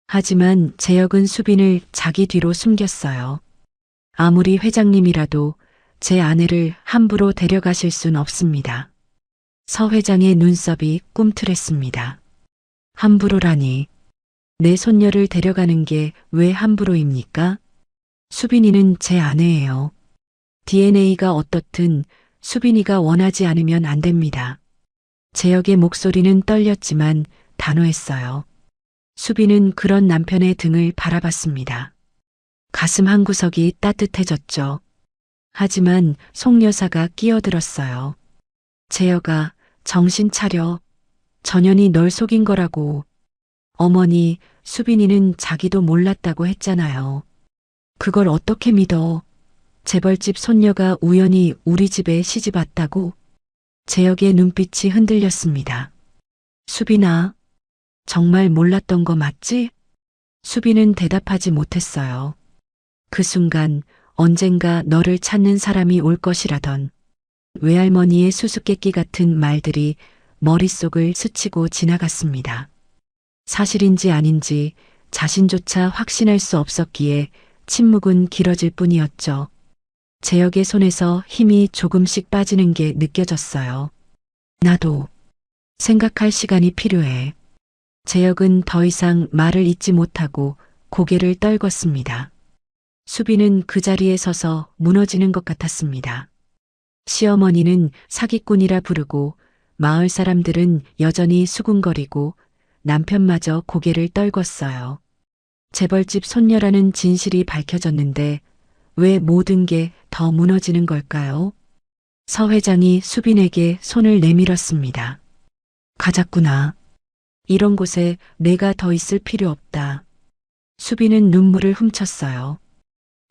하지만 재혁은 수빈을 자기 뒤로 숨겼어요. 아무리 회장님이라도 제 아내를 함부로 데려가실 순 없습니다. 서 회장의 눈썹이 꿈틀했습니다. 함부로라니. 내 손녀를 데려가는 게 왜 함부로입니까? 수빈이는 제 아내예요. DNA가 어떻든 수빈이가 원하지 않으면 안 됩니다. 재혁의 목소리는 떨렸지만 단호했어요. 수빈은 그런 남편의 등을 바라봤습니다. 가슴 한구석이 따뜻해졌죠. 하지만 송 여사가 끼어들었어요. 재혁아, 정신 차려. 전현이 널 속인 거라고. 어머니, 수빈이는 자기도 몰랐다고 했잖아요. 그걸 어떻게 믿어? 재벌집 손녀가 우연히 우리 집에 시집 왔다고? 재혁의 눈빛이 흔들렸습니다. 수빈아, 정말 몰랐던 거 맞지? 수빈은 대답하지 못했어요. 그 순간 언젠가 너를 찾는 사람이 올 것이라던 외할머니의 수수께끼 같은 말들이 머릿속을 스치고 지나갔습니다. 사실인지 아닌지 자신조차 확신할 수 없었기에 침묵은 길어질 뿐이었죠. 재혁의 손에서 힘이 조금씩 빠지는 게 느껴졌어요. 나도 생각할 시간이 필요해. 재혁은 더 이상 말을 잇지 못하고 고개를 떨궜습니다. 수빈은 그 자리에 서서 무너지는 것 같았습니다. 시어머니는 사기꾼이라 부르고 마을 사람들은 여전히 수군거리고 남편마저 고개를 떨궜어요. 재벌집 손녀라는 진실이 밝혀졌는데 왜 모든 게 더 무너지는 걸까요? 서 회장이 수빈에게 손을 내밀었습니다. 가자꾸나. 이런 곳에 내가 더 있을 필요 없다. 수빈은 눈물을 훔쳤어요.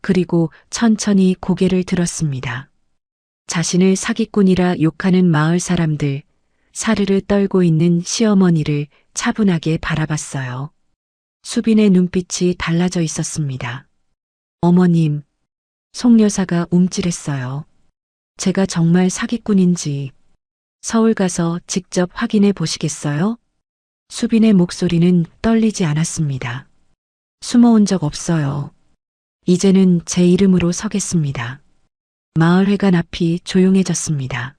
그리고 천천히 고개를 들었습니다. 자신을 사기꾼이라 욕하는 마을 사람들, 사르르 떨고 있는 시어머니를 차분하게 바라봤어요. 수빈의 눈빛이 달라져 있었습니다. 어머님, 송 여사가 움찔했어요. 제가 정말 사기꾼인지 서울 가서 직접 확인해 보시겠어요? 수빈의 목소리는 떨리지 않았습니다. 숨어온 적 없어요. 이제는 제 이름으로 서겠습니다. 마을회관 앞이 조용해졌습니다.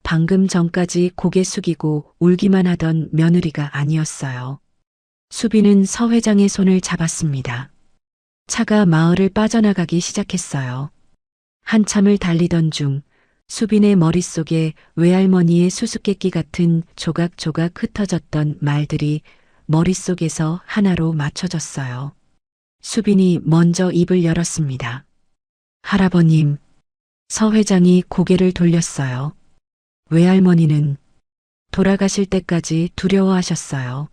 방금 전까지 고개 숙이고 울기만 하던 며느리가 아니었어요. 수빈은 서 회장의 손을 잡았습니다. 차가 마을을 빠져나가기 시작했어요. 한참을 달리던 중 수빈의 머릿속에 외할머니의 수수께끼 같은 조각조각 흩어졌던 말들이 머릿속에서 하나로 맞춰졌어요. 수빈이 먼저 입을 열었습니다. 할아버님. 서 회장이 고개를 돌렸어요. 외할머니는 돌아가실 때까지 두려워하셨어요.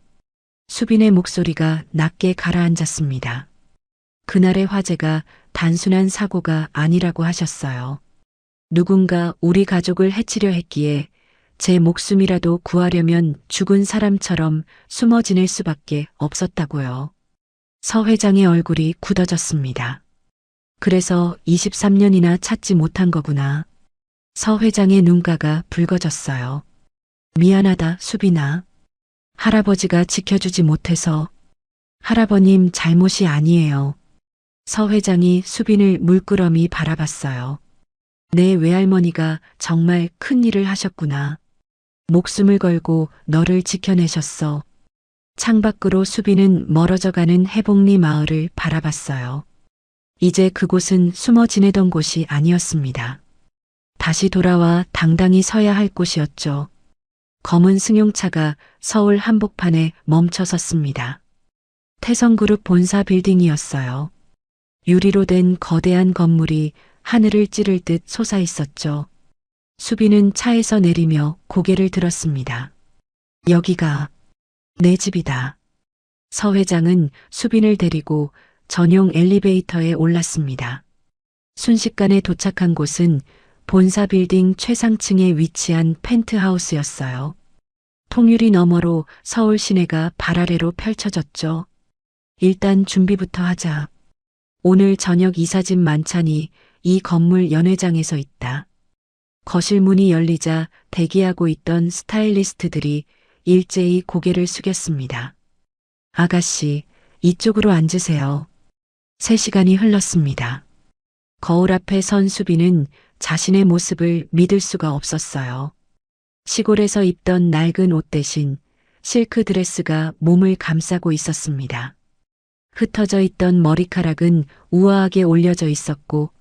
수빈의 목소리가 낮게 가라앉았습니다. 그날의 화재가 단순한 사고가 아니라고 하셨어요. 누군가 우리 가족을 해치려 했기에 제 목숨이라도 구하려면 죽은 사람처럼 숨어 지낼 수밖에 없었다고요. 서 회장의 얼굴이 굳어졌습니다. 그래서 23년이나 찾지 못한 거구나. 서 회장의 눈가가 붉어졌어요. 미안하다, 수빈아. 할아버지가 지켜주지 못해서. 할아버님 잘못이 아니에요. 서 회장이 수빈을 물끄러미 바라봤어요. 내 외할머니가 정말 큰 일을 하셨구나. 목숨을 걸고 너를 지켜내셨어. 창밖으로 수빈은 멀어져가는 해복리 마을을 바라봤어요. 이제 그곳은 숨어 지내던 곳이 아니었습니다. 다시 돌아와 당당히 서야 할 곳이었죠. 검은 승용차가 서울 한복판에 멈춰 섰습니다. 태성그룹 본사 빌딩이었어요. 유리로 된 거대한 건물이 하늘을 찌를 듯 솟아 있었죠. 수빈은 차에서 내리며 고개를 들었습니다. 여기가 내 집이다. 서 회장은 수빈을 데리고 전용 엘리베이터에 올랐습니다. 순식간에 도착한 곳은 본사 빌딩 최상층에 위치한 펜트하우스였어요. 통유리 너머로 서울 시내가 발 아래로 펼쳐졌죠. 일단 준비부터 하자. 오늘 저녁 이삿짐 만찬이 이 건물 연회장에서 있다. 거실 문이 열리자 대기하고 있던 스타일리스트들이 일제히 고개를 숙였습니다. 아가씨, 이쪽으로 앉으세요. 3시간이 흘렀습니다. 거울 앞에 선 수빈은 자신의 모습을 믿을 수가 없었어요. 시골에서 입던 낡은 옷 대신 실크 드레스가 몸을 감싸고 있었습니다. 흩어져 있던 머리카락은 우아하게 올려져 있었고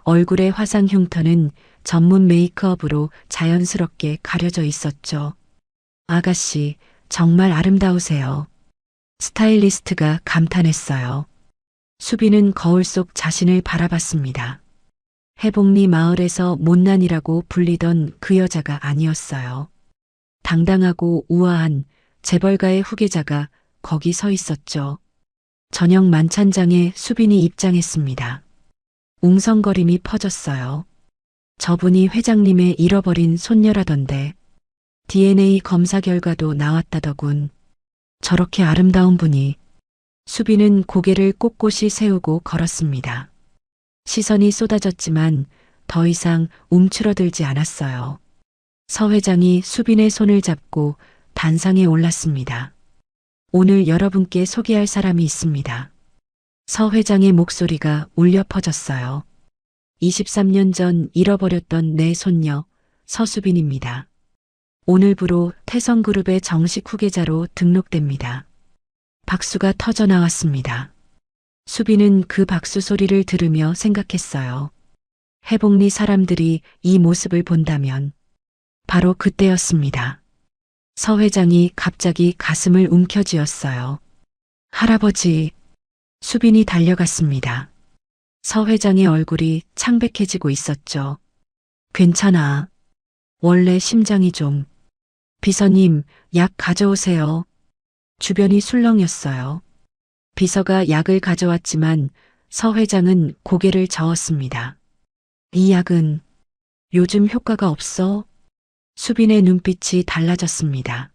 얼굴의 화상 흉터는 전문 메이크업으로 자연스럽게 가려져 있었죠. 아가씨, 정말 아름다우세요. 스타일리스트가 감탄했어요. 수빈은 거울 속 자신을 바라봤습니다. 해복리 마을에서 못난이라고 불리던 그 여자가 아니었어요. 당당하고 우아한 재벌가의 후계자가 거기 서 있었죠. 저녁 만찬장에 수빈이 입장했습니다. 웅성거림이 퍼졌어요. 저분이 회장님의 잃어버린 손녀라던데 DNA 검사 결과도 나왔다더군. 저렇게 아름다운 분이. 수빈은 고개를 꼿꼿이 세우고 걸었습니다. 시선이 쏟아졌지만 더 이상 움츠러들지 않았어요. 서 회장이 수빈의 손을 잡고 단상에 올랐습니다. 오늘 여러분께 소개할 사람이 있습니다. 서 회장의 목소리가 울려 퍼졌어요. 23년 전 잃어버렸던 내 손녀 서수빈입니다. 오늘부로 태성그룹의 정식 후계자로 등록됩니다. 박수가 터져 나왔습니다. 수빈은 그 박수 소리를 들으며 생각했어요. 해복리 사람들이 이 모습을 본다면 바로 그때였습니다. 서 회장이 갑자기 가슴을 움켜쥐었어요. 할아버지. 수빈이 달려갔습니다. 서 회장의 얼굴이 창백해지고 있었죠. 괜찮아. 원래 심장이 좀. 비서님, 약 가져오세요. 주변이 술렁였어요. 비서가 약을 가져왔지만 서 회장은 고개를 저었습니다. 이 약은 요즘 효과가 없어? 수빈의 눈빛이 달라졌습니다.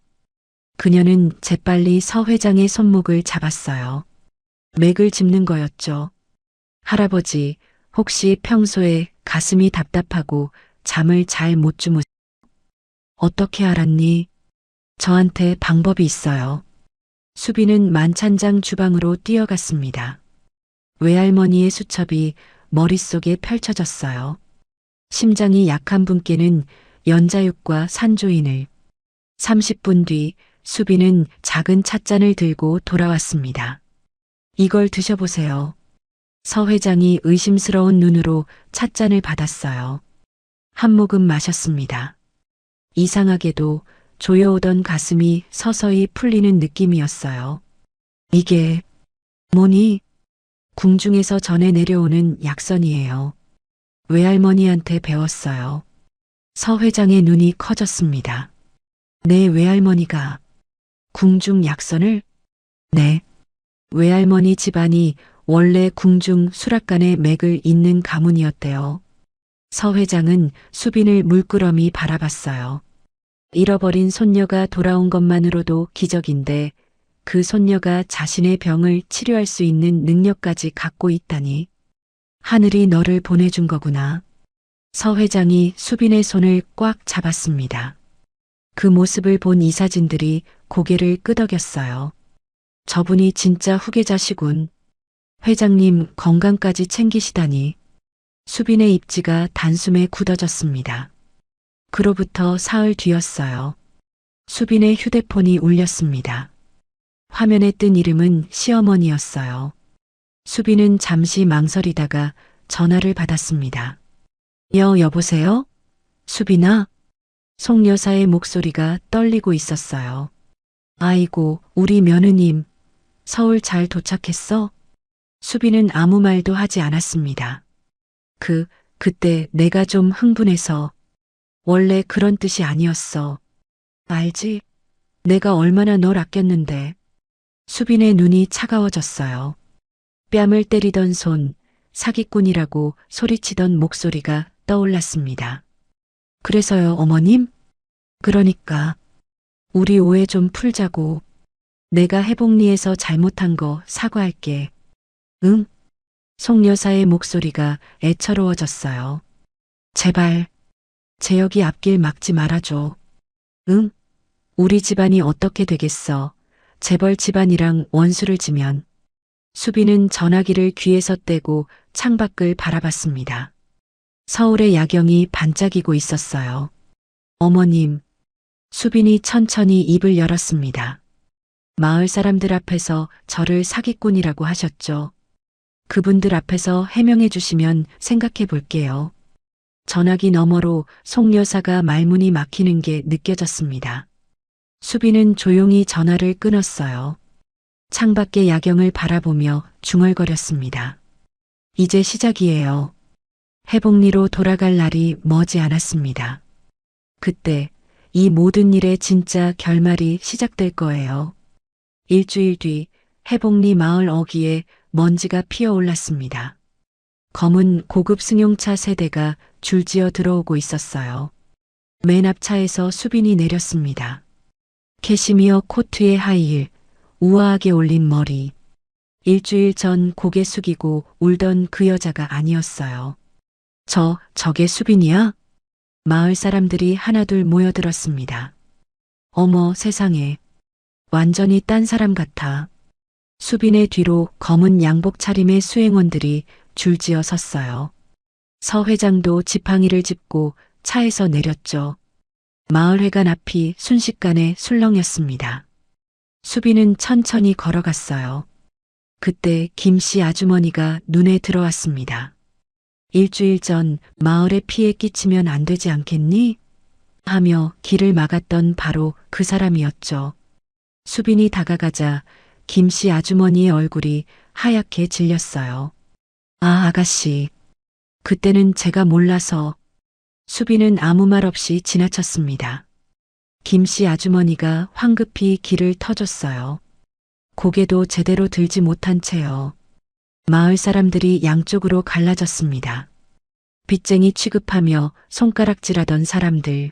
그녀는 재빨리 서 회장의 손목을 잡았어요. 맥을 짚는 거였죠. 할아버지, 혹시 평소에 가슴이 답답하고 잠을 잘 못 주무세요? 어떻게 알았니? 저한테 방법이 있어요. 수빈은 만찬장 주방으로 뛰어갔습니다. 외할머니의 수첩이 머릿속에 펼쳐졌어요. 심장이 약한 분께는 연자육과 산조인을. 30분 뒤 수빈은 작은 찻잔을 들고 돌아왔습니다. 이걸 드셔보세요. 서 회장이 의심스러운 눈으로 찻잔을 받았어요. 한 모금 마셨습니다. 이상하게도 조여오던 가슴이 서서히 풀리는 느낌이었어요. 이게 뭐니? 궁중에서 전해 내려오는 약선이에요. 외할머니한테 배웠어요. 서 회장의 눈이 커졌습니다. 내 외할머니가 궁중 약선을? 네. 외할머니 집안이 원래 궁중 수락관의 맥을 잇는 가문이었대요. 서 회장은 수빈을 물끄러미 바라봤어요. 잃어버린 손녀가 돌아온 것만으로도 기적인데 그 손녀가 자신의 병을 치료할 수 있는 능력까지 갖고 있다니. 하늘이 너를 보내준 거구나. 서 회장이 수빈의 손을 꽉 잡았습니다. 그 모습을 본 이사진들이 고개를 끄덕였어요. 저분이 진짜 후계자시군. 회장님 건강까지 챙기시다니. 수빈의 입지가 단숨에 굳어졌습니다. 그로부터 사흘 뒤였어요. 수빈의 휴대폰이 울렸습니다. 화면에 뜬 이름은 시어머니였어요. 수빈은 잠시 망설이다가 전화를 받았습니다. 여보세요? 수빈아? 송 여사의 목소리가 떨리고 있었어요. 아이고, 우리 며느님. 서울 잘 도착했어? 수빈은 아무 말도 하지 않았습니다. 그때 내가 좀 흥분해서. 원래 그런 뜻이 아니었어. 알지? 내가 얼마나 널 아꼈는데. 수빈의 눈이 차가워졌어요. 뺨을 때리던 손, 사기꾼이라고 소리치던 목소리가 떠올랐습니다. 그래서요, 어머님? 그러니까 우리 오해 좀 풀자고. 내가 해복리에서 잘못한 거 사과할게. 응? 송 여사의 목소리가 애처로워졌어요. 제발 재혁이 앞길 막지 말아줘. 응? 우리 집안이 어떻게 되겠어. 재벌 집안이랑 원수를 지면. 수빈은 전화기를 귀에서 떼고 창밖을 바라봤습니다. 서울의 야경이 반짝이고 있었어요. 어머님. 수빈이 천천히 입을 열었습니다. 마을 사람들 앞에서 저를 사기꾼이라고 하셨죠. 그분들 앞에서 해명해 주시면 생각해 볼게요. 전화기 너머로 송 여사가 말문이 막히는 게 느껴졌습니다. 수빈은 조용히 전화를 끊었어요. 창밖의 야경을 바라보며 중얼거렸습니다. 이제 시작이에요. 해복리로 돌아갈 날이 머지 않았습니다. 그때 이 모든 일의 진짜 결말이 시작될 거예요. 일주일 뒤 해복리 마을 어귀에 먼지가 피어올랐습니다. 검은 고급 승용차 세대가 줄지어 들어오고 있었어요. 맨 앞 차에서 수빈이 내렸습니다. 캐시미어 코트에 하이힐, 우아하게 올린 머리. 일주일 전 고개 숙이고 울던 그 여자가 아니었어요. 저게 수빈이야? 마을 사람들이 하나둘 모여들었습니다. 어머 세상에. 완전히 딴 사람 같아. 수빈의 뒤로 검은 양복 차림의 수행원들이 줄지어 섰어요. 서 회장도 지팡이를 짚고 차에서 내렸죠. 마을회관 앞이 순식간에 술렁였습니다. 수빈은 천천히 걸어갔어요. 그때 김씨 아주머니가 눈에 들어왔습니다. 일주일 전 마을에 피해 끼치면 안 되지 않겠니? 하며 길을 막았던 바로 그 사람이었죠. 수빈이 다가가자 김씨 아주머니의 얼굴이 하얗게 질렸어요. 아, 아가씨. 그때는 제가 몰라서. 수빈은 아무 말 없이 지나쳤습니다. 김씨 아주머니가 황급히 길을 터줬어요. 고개도 제대로 들지 못한 채요. 마을 사람들이 양쪽으로 갈라졌습니다. 빚쟁이 취급하며 손가락질하던 사람들,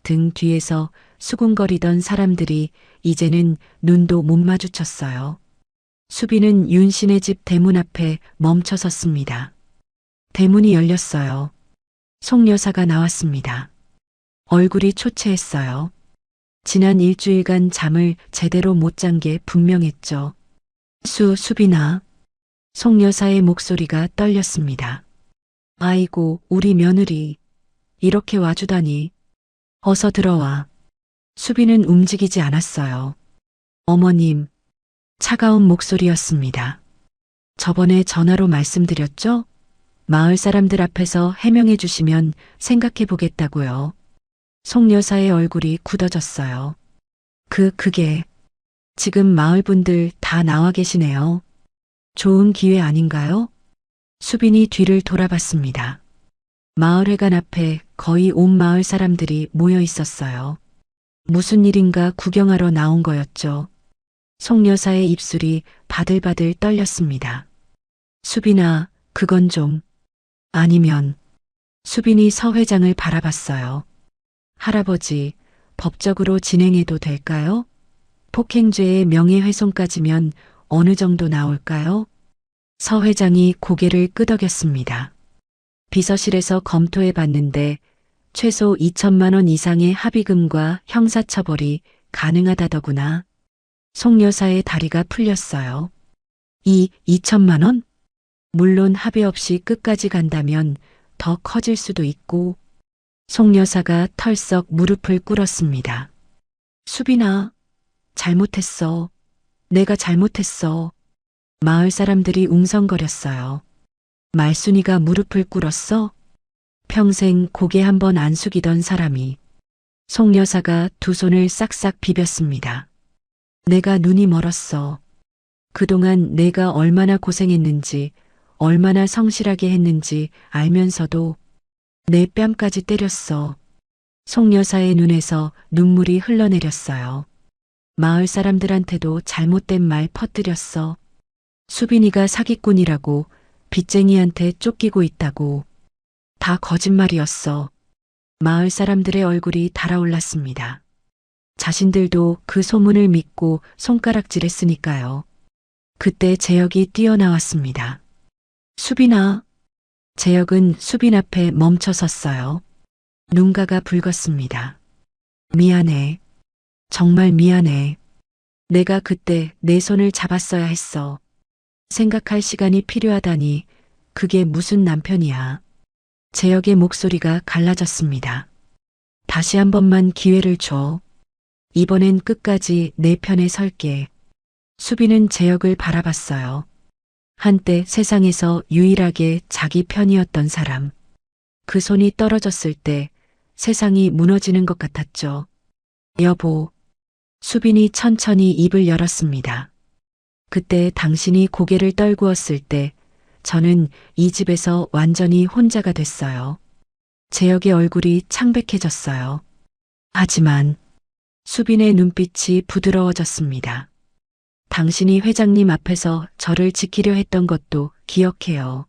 등 뒤에서 수군거리던 사람들이 이제는 눈도 못 마주쳤어요. 수빈은 윤신의 집 대문 앞에 멈춰 섰습니다. 대문이 열렸어요. 송 여사가 나왔습니다. 얼굴이 초췌했어요. 지난 일주일간 잠을 제대로 못 잔 게 분명했죠. 수빈아. 송 여사의 목소리가 떨렸습니다. 아이고, 우리 며느리. 이렇게 와주다니. 어서 들어와. 수빈은 움직이지 않았어요. 어머님. 차가운 목소리였습니다. 저번에 전화로 말씀드렸죠? 마을 사람들 앞에서 해명해 주시면 생각해 보겠다고요. 송 여사의 얼굴이 굳어졌어요. 그게 지금 마을 분들 다 나와 계시네요. 좋은 기회 아닌가요? 수빈이 뒤를 돌아봤습니다. 마을회관 앞에 거의 온 마을 사람들이 모여 있었어요. 무슨 일인가 구경하러 나온 거였죠. 송 여사의 입술이 바들바들 떨렸습니다. 수빈아, 그건 좀. 아니면. 수빈이 서 회장을 바라봤어요. 할아버지, 법적으로 진행해도 될까요? 폭행죄의 명예훼손까지면 어느 정도 나올까요? 서 회장이 고개를 끄덕였습니다. 비서실에서 검토해 봤는데 최소 2천만 원 이상의 합의금과 형사처벌이 가능하다더구나. 송 여사의 다리가 풀렸어요. 2천만 원? 물론 합의 없이 끝까지 간다면 더 커질 수도 있고. 송 여사가 털썩 무릎을 꿇었습니다. 수빈아, 잘못했어. 내가 잘못했어. 마을 사람들이 웅성거렸어요. 말순이가 무릎을 꿇었어? 평생 고개 한 번 안 숙이던 사람이. 송 여사가 두 손을 싹싹 비볐습니다. 내가 눈이 멀었어. 그동안 내가 얼마나 고생했는지, 얼마나 성실하게 했는지 알면서도 내 뺨까지 때렸어. 송 여사의 눈에서 눈물이 흘러내렸어요. 마을 사람들한테도 잘못된 말 퍼뜨렸어. 수빈이가 사기꾼이라고, 빚쟁이한테 쫓기고 있다고. 다 거짓말이었어. 마을 사람들의 얼굴이 달아올랐습니다. 자신들도 그 소문을 믿고 손가락질했으니까요. 그때 재혁이 뛰어나왔습니다. 수빈아. 재혁은 수빈 앞에 멈춰 섰어요. 눈가가 붉었습니다. 미안해. 정말 미안해. 내가 그때 내 손을 잡았어야 했어. 생각할 시간이 필요하다니 그게 무슨 남편이야. 재혁의 목소리가 갈라졌습니다. 다시 한 번만 기회를 줘. 이번엔 끝까지 내 편에 설게. 수빈은 재혁을 바라봤어요. 한때 세상에서 유일하게 자기 편이었던 사람. 그 손이 떨어졌을 때 세상이 무너지는 것 같았죠. 여보. 수빈이 천천히 입을 열었습니다. 그때 당신이 고개를 떨구었을 때 저는 이 집에서 완전히 혼자가 됐어요. 재혁의 얼굴이 창백해졌어요. 하지만 수빈의 눈빛이 부드러워졌습니다. 당신이 회장님 앞에서 저를 지키려 했던 것도 기억해요.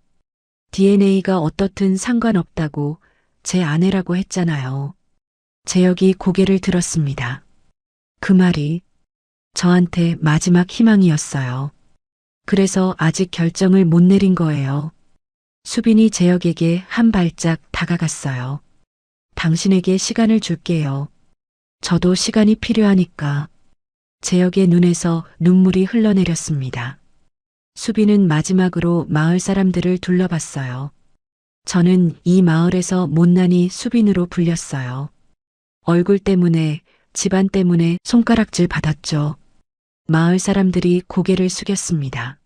DNA가 어떻든 상관없다고 제 아내라고 했잖아요. 재혁이 고개를 들었습니다. 그 말이 저한테 마지막 희망이었어요. 그래서 아직 결정을 못 내린 거예요. 수빈이 재혁에게 한 발짝 다가갔어요. 당신에게 시간을 줄게요. 저도 시간이 필요하니까. 재혁의 눈에서 눈물이 흘러내렸습니다. 수빈은 마지막으로 마을 사람들을 둘러봤어요. 저는 이 마을에서 못난이 수빈으로 불렸어요. 얼굴 때문에, 집안 때문에 손가락질 받았죠. 마을 사람들이 고개를 숙였습니다.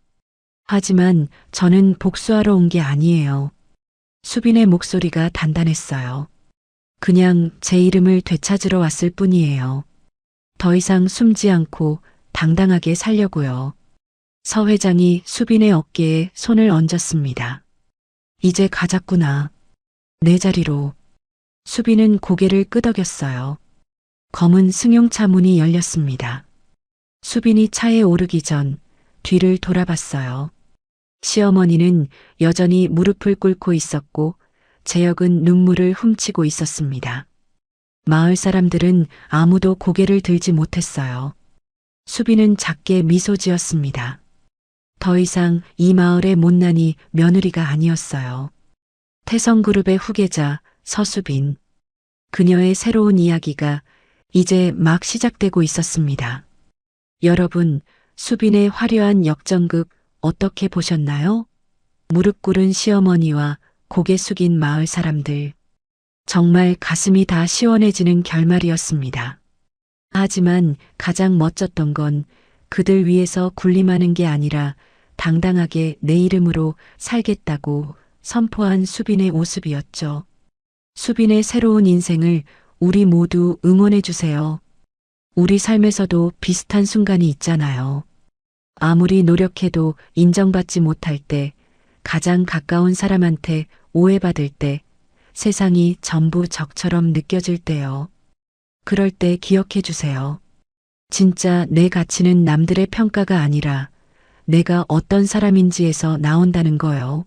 하지만 저는 복수하러 온 게 아니에요. 수빈의 목소리가 단단했어요. 그냥 제 이름을 되찾으러 왔을 뿐이에요. 더 이상 숨지 않고 당당하게 살려고요. 서 회장이 수빈의 어깨에 손을 얹었습니다. 이제 가자꾸나. 내 자리로. 수빈은 고개를 끄덕였어요. 검은 승용차 문이 열렸습니다. 수빈이 차에 오르기 전 뒤를 돌아봤어요. 시어머니는 여전히 무릎을 꿇고 있었고 재혁은 눈물을 훔치고 있었습니다. 마을 사람들은 아무도 고개를 들지 못했어요. 수빈은 작게 미소 지었습니다. 더 이상 이 마을의 못난이 며느리가 아니었어요. 태성그룹의 후계자 서수빈. 그녀의 새로운 이야기가 이제 막 시작되고 있었습니다. 여러분, 수빈의 화려한 역전극 어떻게 보셨나요? 무릎 꿇은 시어머니와 고개 숙인 마을 사람들. 정말 가슴이 다 시원해지는 결말이었습니다. 하지만 가장 멋졌던 건 그들 위해서 군림하는 게 아니라 당당하게 내 이름으로 살겠다고 선포한 수빈의 모습이었죠. 수빈의 새로운 인생을 우리 모두 응원해 주세요. 우리 삶에서도 비슷한 순간이 있잖아요. 아무리 노력해도 인정받지 못할 때, 가장 가까운 사람한테 오해받을 때, 세상이 전부 적처럼 느껴질 때요. 그럴 때 기억해 주세요. 진짜 내 가치는 남들의 평가가 아니라 내가 어떤 사람인지에서 나온다는 거요.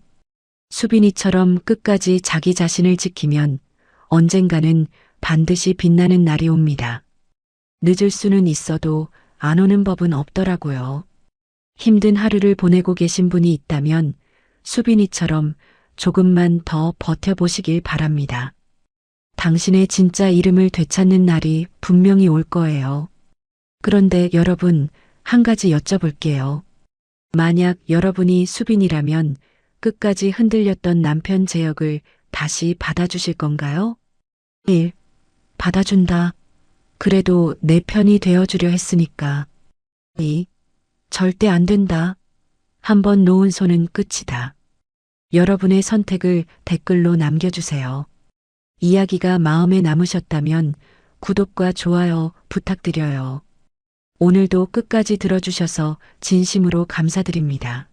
수빈이처럼 끝까지 자기 자신을 지키면 언젠가는 반드시 빛나는 날이 옵니다. 늦을 수는 있어도 안 오는 법은 없더라고요. 힘든 하루를 보내고 계신 분이 있다면 수빈이처럼 조금만 더 버텨보시길 바랍니다. 당신의 진짜 이름을 되찾는 날이 분명히 올 거예요. 그런데 여러분, 한 가지 여쭤볼게요. 만약 여러분이 수빈이라면 끝까지 흔들렸던 남편 재혁을 다시 받아주실 건가요? 1. 받아준다. 그래도 내 편이 되어주려 했으니까. 2. 절대 안 된다. 한번 놓은 손은 끝이다. 여러분의 선택을 댓글로 남겨주세요. 이야기가 마음에 남으셨다면 구독과 좋아요 부탁드려요. 오늘도 끝까지 들어주셔서 진심으로 감사드립니다.